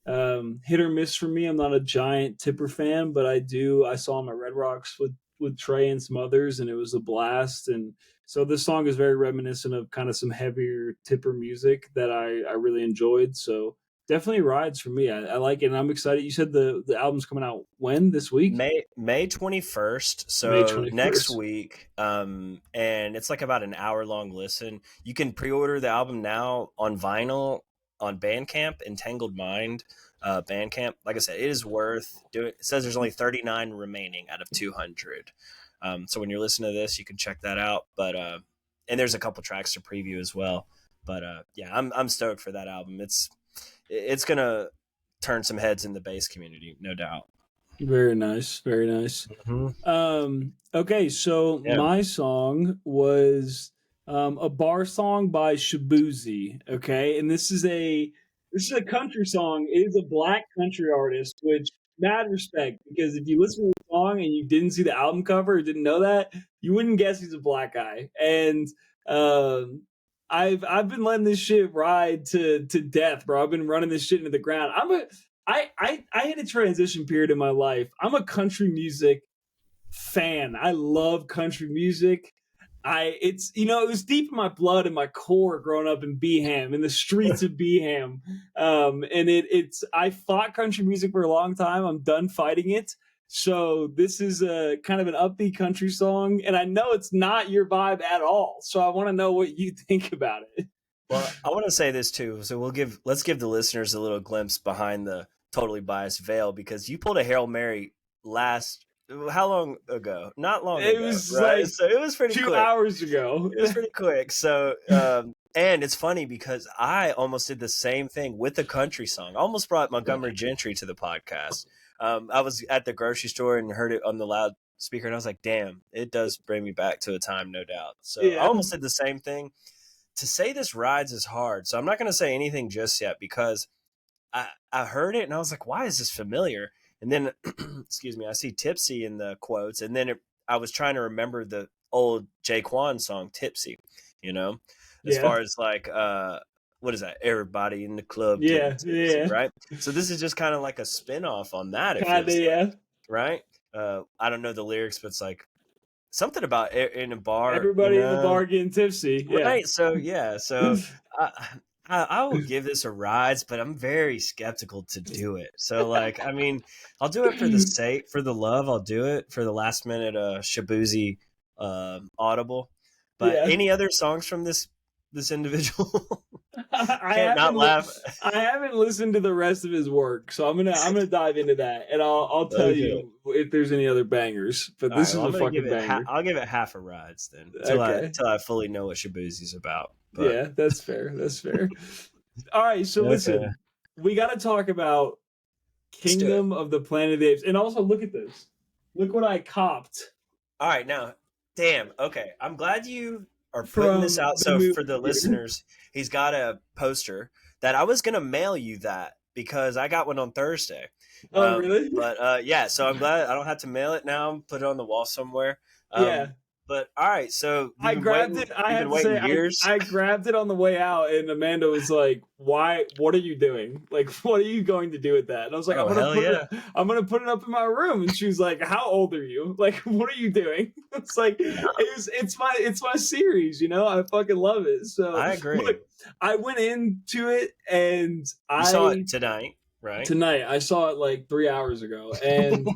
hit or miss for me. I'm not a giant Tipper fan, but I saw him at Red Rocks with Trey and some others, and it was a blast. And so this song is very reminiscent of kind of some heavier Tipper music that I really enjoyed. So definitely rides for me. I like it, and I'm excited. You said the album's coming out when this week? May 21st, May so next 21st. week. And it's like about an hour long listen. You can pre-order the album now on vinyl on Bandcamp, Entangled Mind, Bandcamp. Like I said, it is worth doing. It says there's only 39 remaining out of 200. So when you're listening to this, you can check that out. But and there's a couple tracks to preview as well. But yeah, I'm stoked for that album. It's gonna turn some heads in the bass community, no doubt. Very nice, very nice. Mm-hmm. Okay, so Yeah. my song was a bar song by Shabuzi. Okay, and this is a country song. It is a black country artist, which mad respect because if you listen to the song and you didn't see the album cover or didn't know that, you wouldn't guess he's a black guy. And um, I've been letting this shit ride to death, bro. I've been running this shit into the ground. I had a transition period in my life. I'm a country music fan. I love country music. It's it was deep in my blood and my core growing up in Beeham, in the streets of Beeham. And it's I fought country music for a long time. I'm done fighting it. So this is a kind of an upbeat country song, and I know it's not your vibe at all. So I want to know what you think about it. Well, I want to say this too. So let's give the listeners a little glimpse behind the totally biased veil because you pulled a Hail Mary last how long ago? Not long It ago, was right? like So it was pretty two quick. hours ago. It was pretty quick. So and it's funny because I almost did the same thing with a country song. I almost brought Montgomery Gentry to the podcast. I was at the grocery store and heard it on the loudspeaker, and I was like, "Damn, it does bring me back to a time, no doubt." So I Yeah. almost did the same thing. To say this rides is hard, so I'm not going to say anything just yet because I heard it and I was like, "Why is this familiar?" And then, excuse me, I see Tipsy in the quotes, and then I was trying to remember the old Jaquan song "Tipsy," you know, as Yeah. far as like what is that? Everybody in the club getting Yeah. tipsy, Yeah. right? So this is just kind of like a spin-off on that. It Kinda, feels like, yeah. right? I don't know the lyrics, but it's like something about in a bar, Everybody in the bar getting tipsy. Yeah. right? So yeah, so I, I will give this a rise, but I'm very skeptical to do it. So like, I mean, I'll do it for the sake, for the love. I'll do it for the last minute Shabuzi audible. But Yeah. any other songs from this individual? I Can't not haven't laugh. I haven't listened to the rest of his work, so I'm gonna dive into that, and I'll tell Okay. you if there's any other bangers. But All right. this Well, is I'm a gonna give fucking it. banger. I'll give it half a rides then, Okay, till I fully know what Shabuzi's about. But yeah, that's fair. That's fair. All right, so okay, listen, we got to talk about let's do it. Kingdom of the Planet of the Apes, and also look at this. Look what I copped All right, now, damn. Okay, I'm glad you are putting this from out. the So movie for the theater. listeners, he's got a poster that I was gonna mail you that because I got one on Thursday. Oh, really? But yeah, so I'm glad I don't have to mail it now. Put it on the wall somewhere. Yeah. But all right, so you've I been grabbed waiting. it. I You've have been to waiting say, years. I grabbed it on the way out, and Amanda was like, "Why? What are you doing? Like, what are you going to do with that?" And I was like, Oh hell yeah! I'm gonna put it up in my room." And she was like, "How old are you? Like, what are you doing?" It's like it's my series, you know. I fucking love it. So I agree. look, I went into it, and You saw it I tonight, right? tonight I saw it like 3 hours ago, and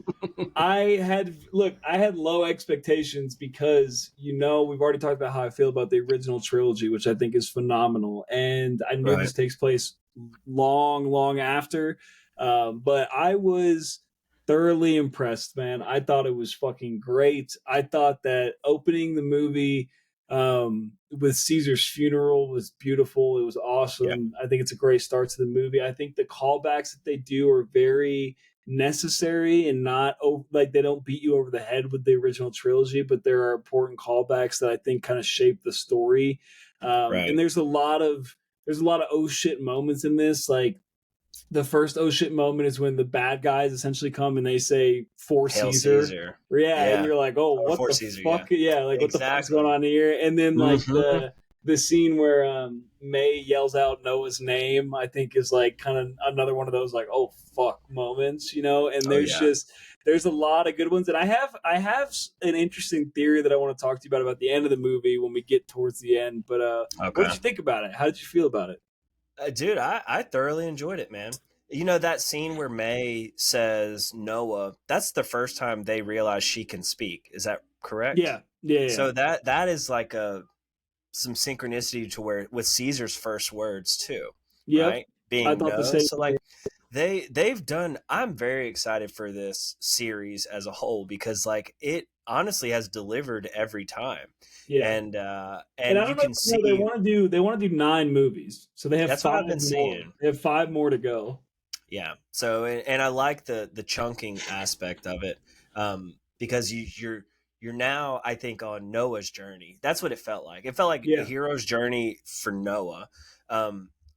I had low expectations because we've already talked about how I feel about the original trilogy, which I think is phenomenal, and I know Right. this takes place long after, but I was thoroughly impressed, man. I thought it was fucking great. I thought that opening the movie with Caesar's funeral was beautiful. It was Yeah. awesome. I think it's a great start to the movie. I think the callbacks that they do are very necessary and not like they don't beat you over the head with the original trilogy, but there are important callbacks that I think kind of shape the story. And Right. there's a lot of oh shit moments in this. Like the first oh shit moment is when the bad guys essentially come and they say for Hail Caesar. Caesar. Yeah, and Yeah. you're like, oh, Or what for the Caesar. fuck? Yeah. Yeah, like what the fuck's going Exactly. on here? And then like Hmm. the scene where May yells out Noah's name, I think is like kind of another one of those like oh fuck moments, And Oh yeah. there's a lot of good ones, and I have an interesting theory that I want to talk to you about the end of the movie when we get towards the end. But what did Okay. you think about it? How did you feel about it? Dude, I thoroughly enjoyed it, man. You know that scene where May says Noah, that's the first time they realize she can speak. Is that correct? Yeah, yeah, yeah. So that is like a some synchronicity to where with Caesar's first words too, Yep. right? I Being thought the no. same So thing. like they've done I'm very excited for this series as a whole because like it honestly has delivered every time. Yeah. And And I you don't know if can you know, see they want to do 9 movies. So they have that's what five I've been more. seeing. They have 5 more to go. Yeah. So and I like the chunking aspect of it because you're now I think on Noah's journey. That's what it felt like. It felt like a Yeah. hero's journey for Noah.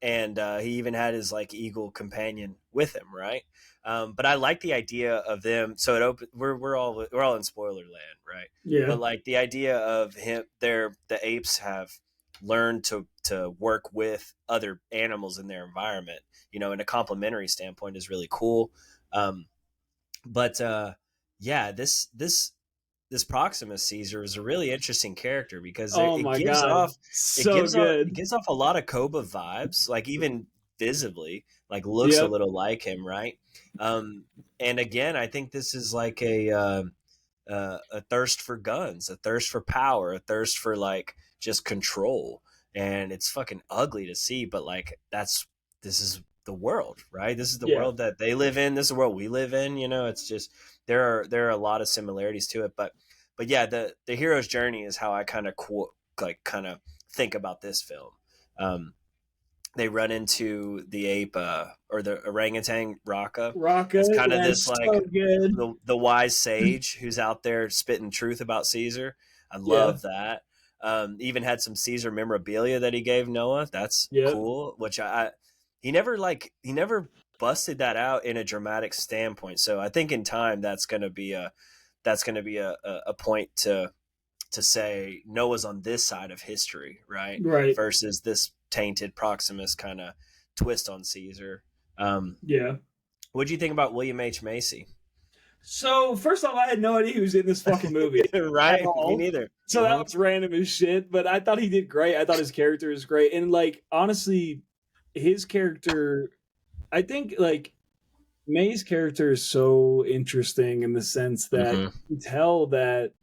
And he even had his like eagle companion with him, right? But I like the idea of them. So it open. We're all in spoiler land, right? Yeah. But like the idea of the apes have learned to work with other animals in their environment, in a complementary standpoint is really cool. Um, but yeah, this Proximus Caesar is a really interesting character because Oh it my gives god. off So it good. gives off a lot of Koba vibes, like even visibly, like looks a Yep. little like him, right? Um, and again, I think this is like a thirst for guns, a thirst for power, a thirst for like just control. And it's fucking ugly to see, but like this is the world, right? This is the Yeah. world that they live in. This is the world we live in. It's just there are a lot of similarities to it, but yeah, the hero's journey is how I kind of kind of think about this film. Um, they run into the ape or the orangutan Raka Rocka. as kind of this That's so like good. the wise sage who's out there spitting truth about Caesar. I Yeah. love that. Even had some Caesar memorabilia that he gave Noah. That's Yep. cool. Which he never busted that out in a dramatic standpoint. So I think in time that's gonna be a point to say Noah's on this side of history, right? Right. Versus this tainted Proximus kind of twist on Caesar. Um, Yeah. what do you think about William H. Macy? So first off, I had no idea he was in this fucking movie at Right? Me all. neither. So that was random as shit. But I thought he did great. I thought his character was great. And like honestly, his character, I think like May's character is so interesting in the sense that Mm-hmm. you can tell that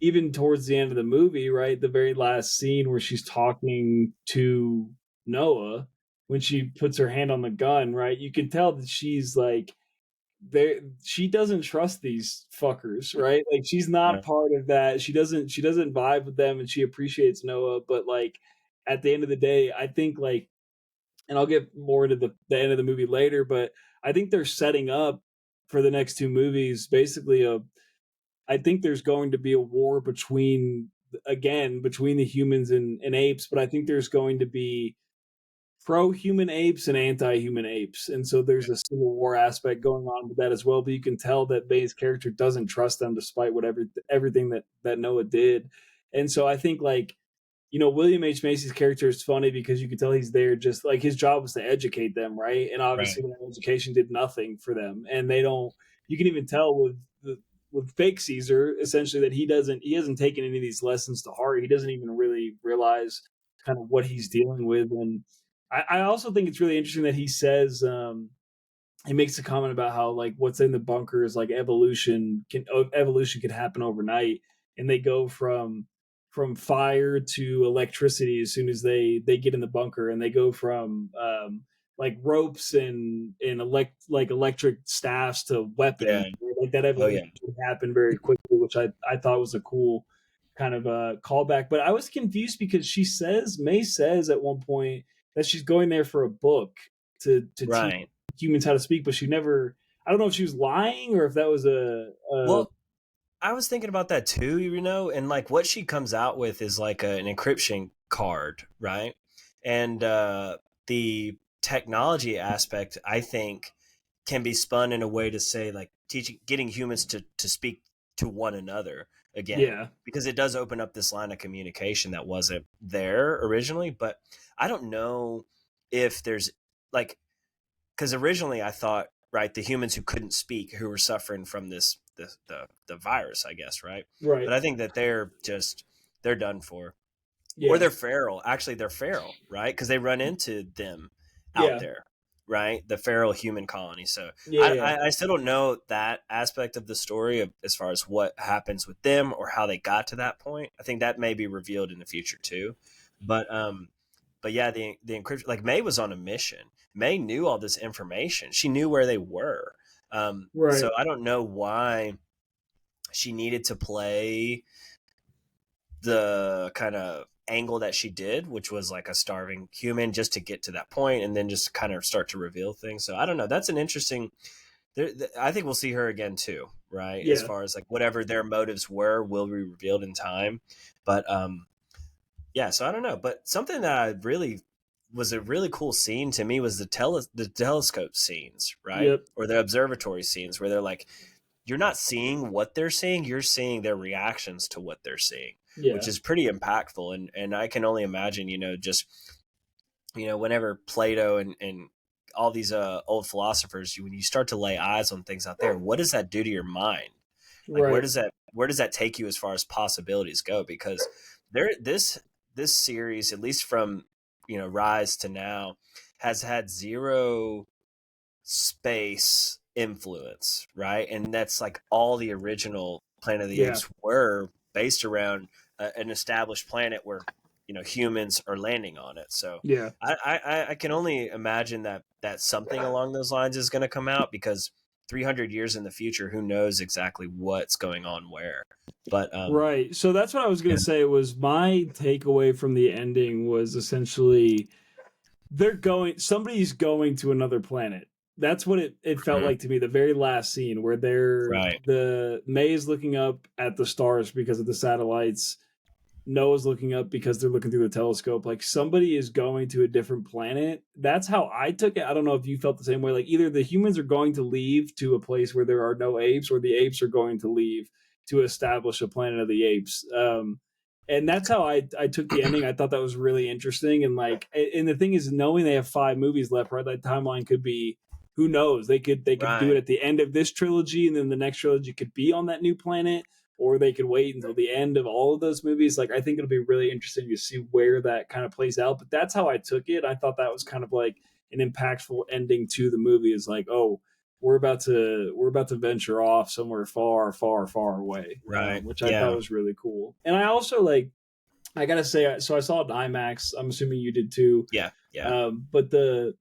even towards the end of the movie, right, the very last scene where she's talking to Noah, when she puts her hand on the gun, right, you can tell that she's like, there, she doesn't trust these fuckers, right? Like she's Yeah. not part of that. She doesn't vibe with them, and she appreciates Noah, but like at the end of the day, I think like, and I'll get more into the end of the movie later, but I think they're setting up for the next two movies basically a, I think there's going to be a war between, again, between the humans and apes, but I think there's going to be pro-human apes and anti-human apes, and so there's a civil war aspect going on with that as well. But you can tell that Bay's character doesn't trust them despite whatever everything that Noah did, and so I think like, William H. Macy's character is funny because you can tell he's there just like his job was to educate them, right? And Right. obviously, that education did nothing for them, and they don't. You can even tell with fake Caesar essentially that he hasn't taken any of these lessons to heart. He doesn't even really realize kind of what he's dealing with, and I also think it's really interesting that he says he makes a comment about how like what's in the bunker is like evolution can happen overnight, and they go from fire to electricity as soon as they get in the bunker, and they go from like ropes and electric staffs to Yeah. weapons. Like that Oh evolution yeah. happened very quickly, which I thought was a cool kind of a callback. But I was confused because May says at one point that she's going there for a book to teach Right. humans how to speak, but she never. I don't know if she was lying or if that was a Well, I was thinking about that too, and like what she comes out with is like an encryption card, right? And the technology aspect, I think, can be spun in a way to say like teaching, getting humans to speak to one another again, yeah, because it does open up this line of communication that wasn't there originally. But I don't know if there's like, because originally I thought, right, the humans who couldn't speak, who were suffering from the virus, I guess, right. But right, I think that they're done for, or yeah, they're feral. Actually, they're feral, right, because they run into them out yeah, there, right, the feral human colony. So yeah, yeah, I still don't know that aspect of the story of, as far as what happens with them or how they got to that point. I think that may be revealed in the future too. But yeah, the encryption, like May was on a mission. May knew all this information. She knew where they were. right, So I don't know why she needed to play the kind of angle that she did, which was like a starving human, just to get to that point and then just kind of start to reveal things. So I don't know. That's an interesting. I think we'll see her again too, right? As yeah, far as like whatever their motives were will be revealed in time. But yeah, so I don't know. But something that I really was a really cool scene to me was the telescope scenes, right? yep, Or the observatory scenes where they're like, you're not seeing what they're seeing, you're seeing their reactions to what they're seeing, which yeah, is pretty impactful. And I can only imagine, just whenever Plato and all these old philosophers, when you start to lay eyes on things out there, what does that do to your mind? Like right, where does that take you as far as possibilities go? Because there this series, at least from Rise to now, has had zero space influence, right? And that's like all the original Planet of the yeah, Apes were based around an established planet where humans are landing on it. So yeah. I can only imagine that something along those lines is going to come out, because 300 years in the future, who knows exactly what's going on where. But Right. So that's what I was going yeah. to say was my takeaway from the ending was essentially somebody's going to another planet. That's what it felt Mhm. like to me, the very last scene where Right. the May is looking up at the stars because of the satellites. Noah's looking up because they're looking through the telescope. Like somebody is going to a different planet. That's how I took it. I don't know if you felt the same way. Like either the humans are going to leave to a place where there are no apes, or the apes are going to leave to establish a planet of the apes. And that's how I took the ending. I thought that was really interesting. And like, and the thing is, knowing they have 5 movies left, right? That timeline could be, who knows? They could do it Right. at the end of this trilogy, and then the next trilogy could be on that new planet, or they could wait until the end of all of those movies. Like I think it'll be really interesting to see where that kind of plays out. But that's how I took it. I thought that was kind of like an impactful ending to the movie. Is like, oh, we're about to venture off somewhere far, far, far away, Right. which I thought Yeah. was really cool. And I also like, I gotta say, so I saw it in IMAX. I'm assuming you did too. Yeah. Yeah. But the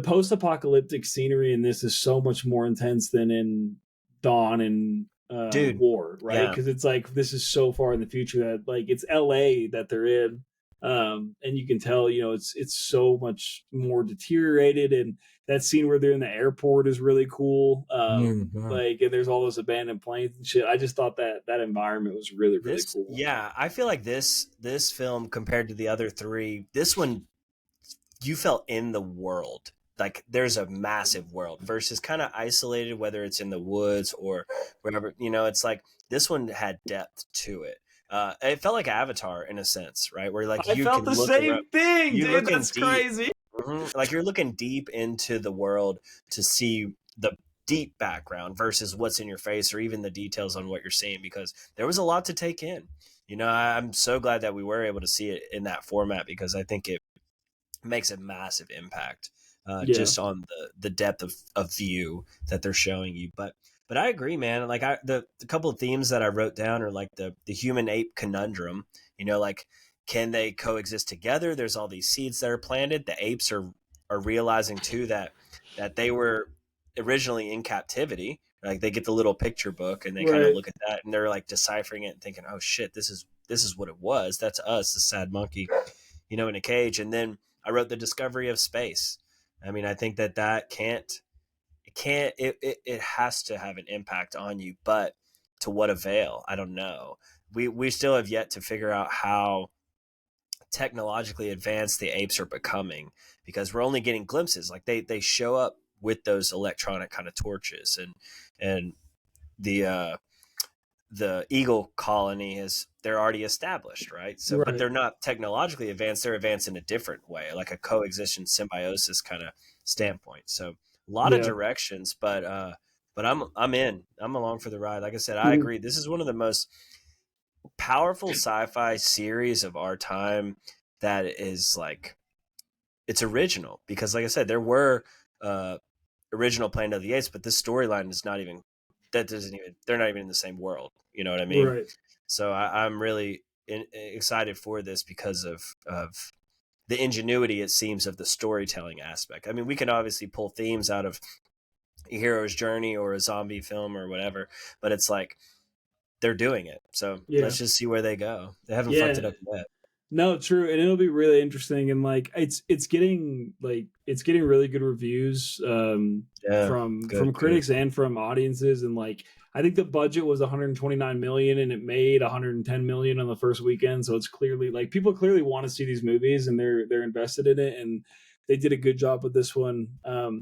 post apocalyptic scenery in this is so much more intense than in Dawn and Dude. War, right? Yeah. Because it's like this is so far in the future that like it's LA that they're in, and you can tell, it's so much more deteriorated. And that scene where they're in the airport is really cool. Mhm. Like, and there's all those abandoned planes and shit. I just thought that environment was really, really This, cool. yeah, I feel like this film compared to the other three, this one you felt in the world. Like there's a massive world versus kind of isolated, whether it's in the woods or wherever. It's like this one had depth to it. It felt like Avatar in a sense, right? Where like I you felt can the look around, same thing, you dude. looking That's deep. crazy. Like you're looking deep into the world to see the deep background versus what's in your face or even the details on what you're seeing, because there was a lot to take in. I'm so glad that we were able to see it in that format, because I think it makes a massive impact, Yeah. just on the depth of view that they're showing you. But I agree, man. Like the couple of themes that I wrote down are like the human ape conundrum. Like, can they coexist together? There's all these seeds that are planted. The apes are realizing too that they were originally in captivity. Like they get the little picture book and they kind of Right. look at that and they're like deciphering it and thinking, oh shit, this is what it was. That's us, the sad monkey, in a cage. And then I wrote the discovery of space. I mean, I think that it has to have an impact on you, but to what avail? I don't know. We still have yet to figure out how technologically advanced the apes are becoming, because we're only getting glimpses. Like they show up with those electronic kind of torches, and the eagle colony is they're already established, right? So, but Right. they're not technologically advanced. They're advanced in a different way, like a coexistence symbiosis kind of standpoint. So, a lot of Yeah. directions, but I'm in. I'm along for the ride. Like I said, I Mhm. agree. This is one of the most powerful sci-fi series of our time that is like it's original, because, like I said, there were uh, original Planet of the Apes, but this storyline is not even that doesn't even they're not even in the same world. You know what I mean? Right. So I'm really excited for this because of the ingenuity, it seems, of the storytelling aspect. I mean, we can obviously pull themes out of a hero's journey or a zombie film or whatever, but it's like they're doing it. So Yeah. let's just see where they go. They haven't fucked Yeah. it up yet. No, true, and it'll be really interesting. And like, it's getting really good reviews, Yeah, good, from good. critics and from audiences. And like, I think the budget was 129 million, and it made 110 million on the first weekend. So it's clearly like people clearly want to see these movies, and they're invested in it, and they did a good job with this one.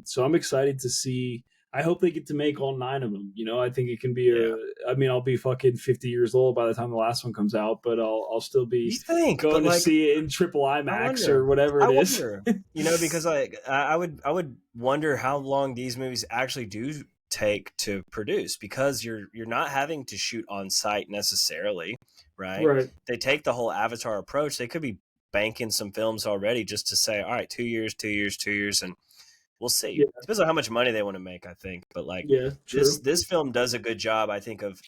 So I'm excited to see. I hope they get to make all 9 of them. I think it can be Yeah. I mean, I'll be fucking 50 years old by the time the last one comes out, but I'll still be You think, but going to like see it in triple I IMAX wonder. or whatever I it is. wonder. Because like I would wonder how long these movies actually do take to produce, because you're not having to shoot on site necessarily, right? Right. They take the whole Avatar approach. They could be banking some films already just to say, all right, 2 years, 2 years, 2 years, and we'll see. Yeah. Depends on how much money they want to make, I think. But like Yeah. this True. this film does a good job, I think, of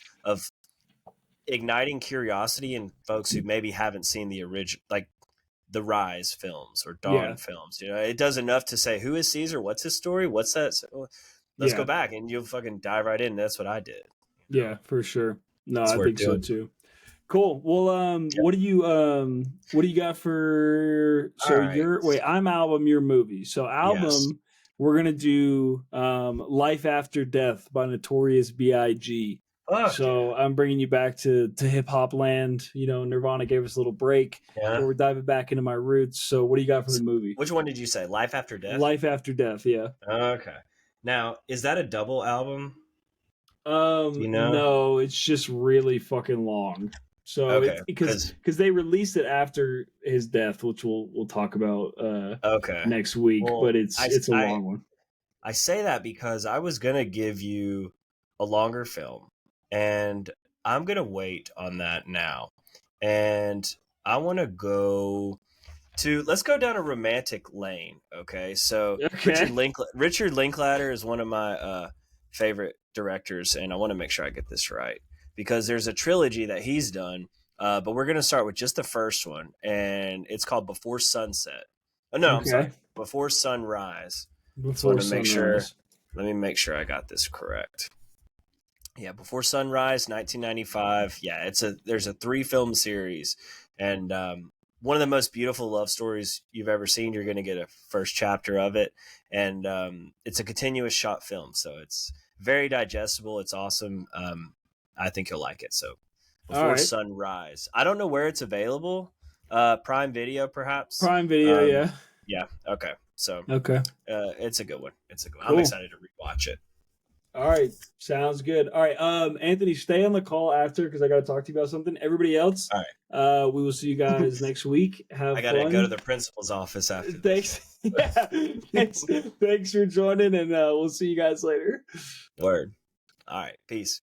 igniting curiosity in folks who maybe haven't seen the original, like the Rise films or Dawn Yeah. films. It does enough to say, who is Caesar? What's his story? What's that? So, let's go Yeah. back, and you'll fucking dive right in. That's what I did. Yeah. For sure. No, It's I worth think so doing. too. Cool. Well, what do you got for All so right. your wait, I'm album, your movie. So Yes. album, we're gonna do Life After Death by Notorious B.I.G. Fuck yeah. So I'm bringing you back to hip hop land. Nirvana gave us a little break, but Yeah. we're diving back into my roots. So what do you got for the So, movie? which one did you say? Life After Death? Life After Death, yeah. Okay. Now, is that a double album? Do you know? No, it's just really fucking long. So Okay. it's because they released it after his death, which we'll talk about Okay. next week. Well, But it's a long one. I say that because I was gonna give you a longer film, and I'm gonna wait on that now, and I want to go to let's go down a romantic lane. Okay, so Okay. Richard Linklater is one of my favorite directors, and I want to make sure I get this right because there's a trilogy that he's done. But we're gonna start with just the first one, and it's called Before Sunset. Oh no, I'm sorry, Okay. Before Sunrise. Just want Before to make sure. sunrise. Let me make sure I got this correct. Yeah, Before Sunrise, 1995. Yeah, there's a 3 film series, and one of the most beautiful love stories you've ever seen. You're going to get a first chapter of it, and it's a continuous shot film, so it's very digestible. It's awesome. I think you'll like it. So, All Before right. Sunrise. I don't know where it's available. Prime Video, perhaps. Prime Video, Um, yeah. yeah. Okay. So, Okay. it's a good one. It's a good one. I'm Cool. excited to rewatch it. All right. Sounds good. All right. Anthony, stay on the call after because I got to talk to you about something. Everybody else, All we will see you guys next week. I Have got to go to fun. the principal's office after this. Thanks. Yeah. Thanks for joining, and we'll see you guys later. Word. All right. Peace.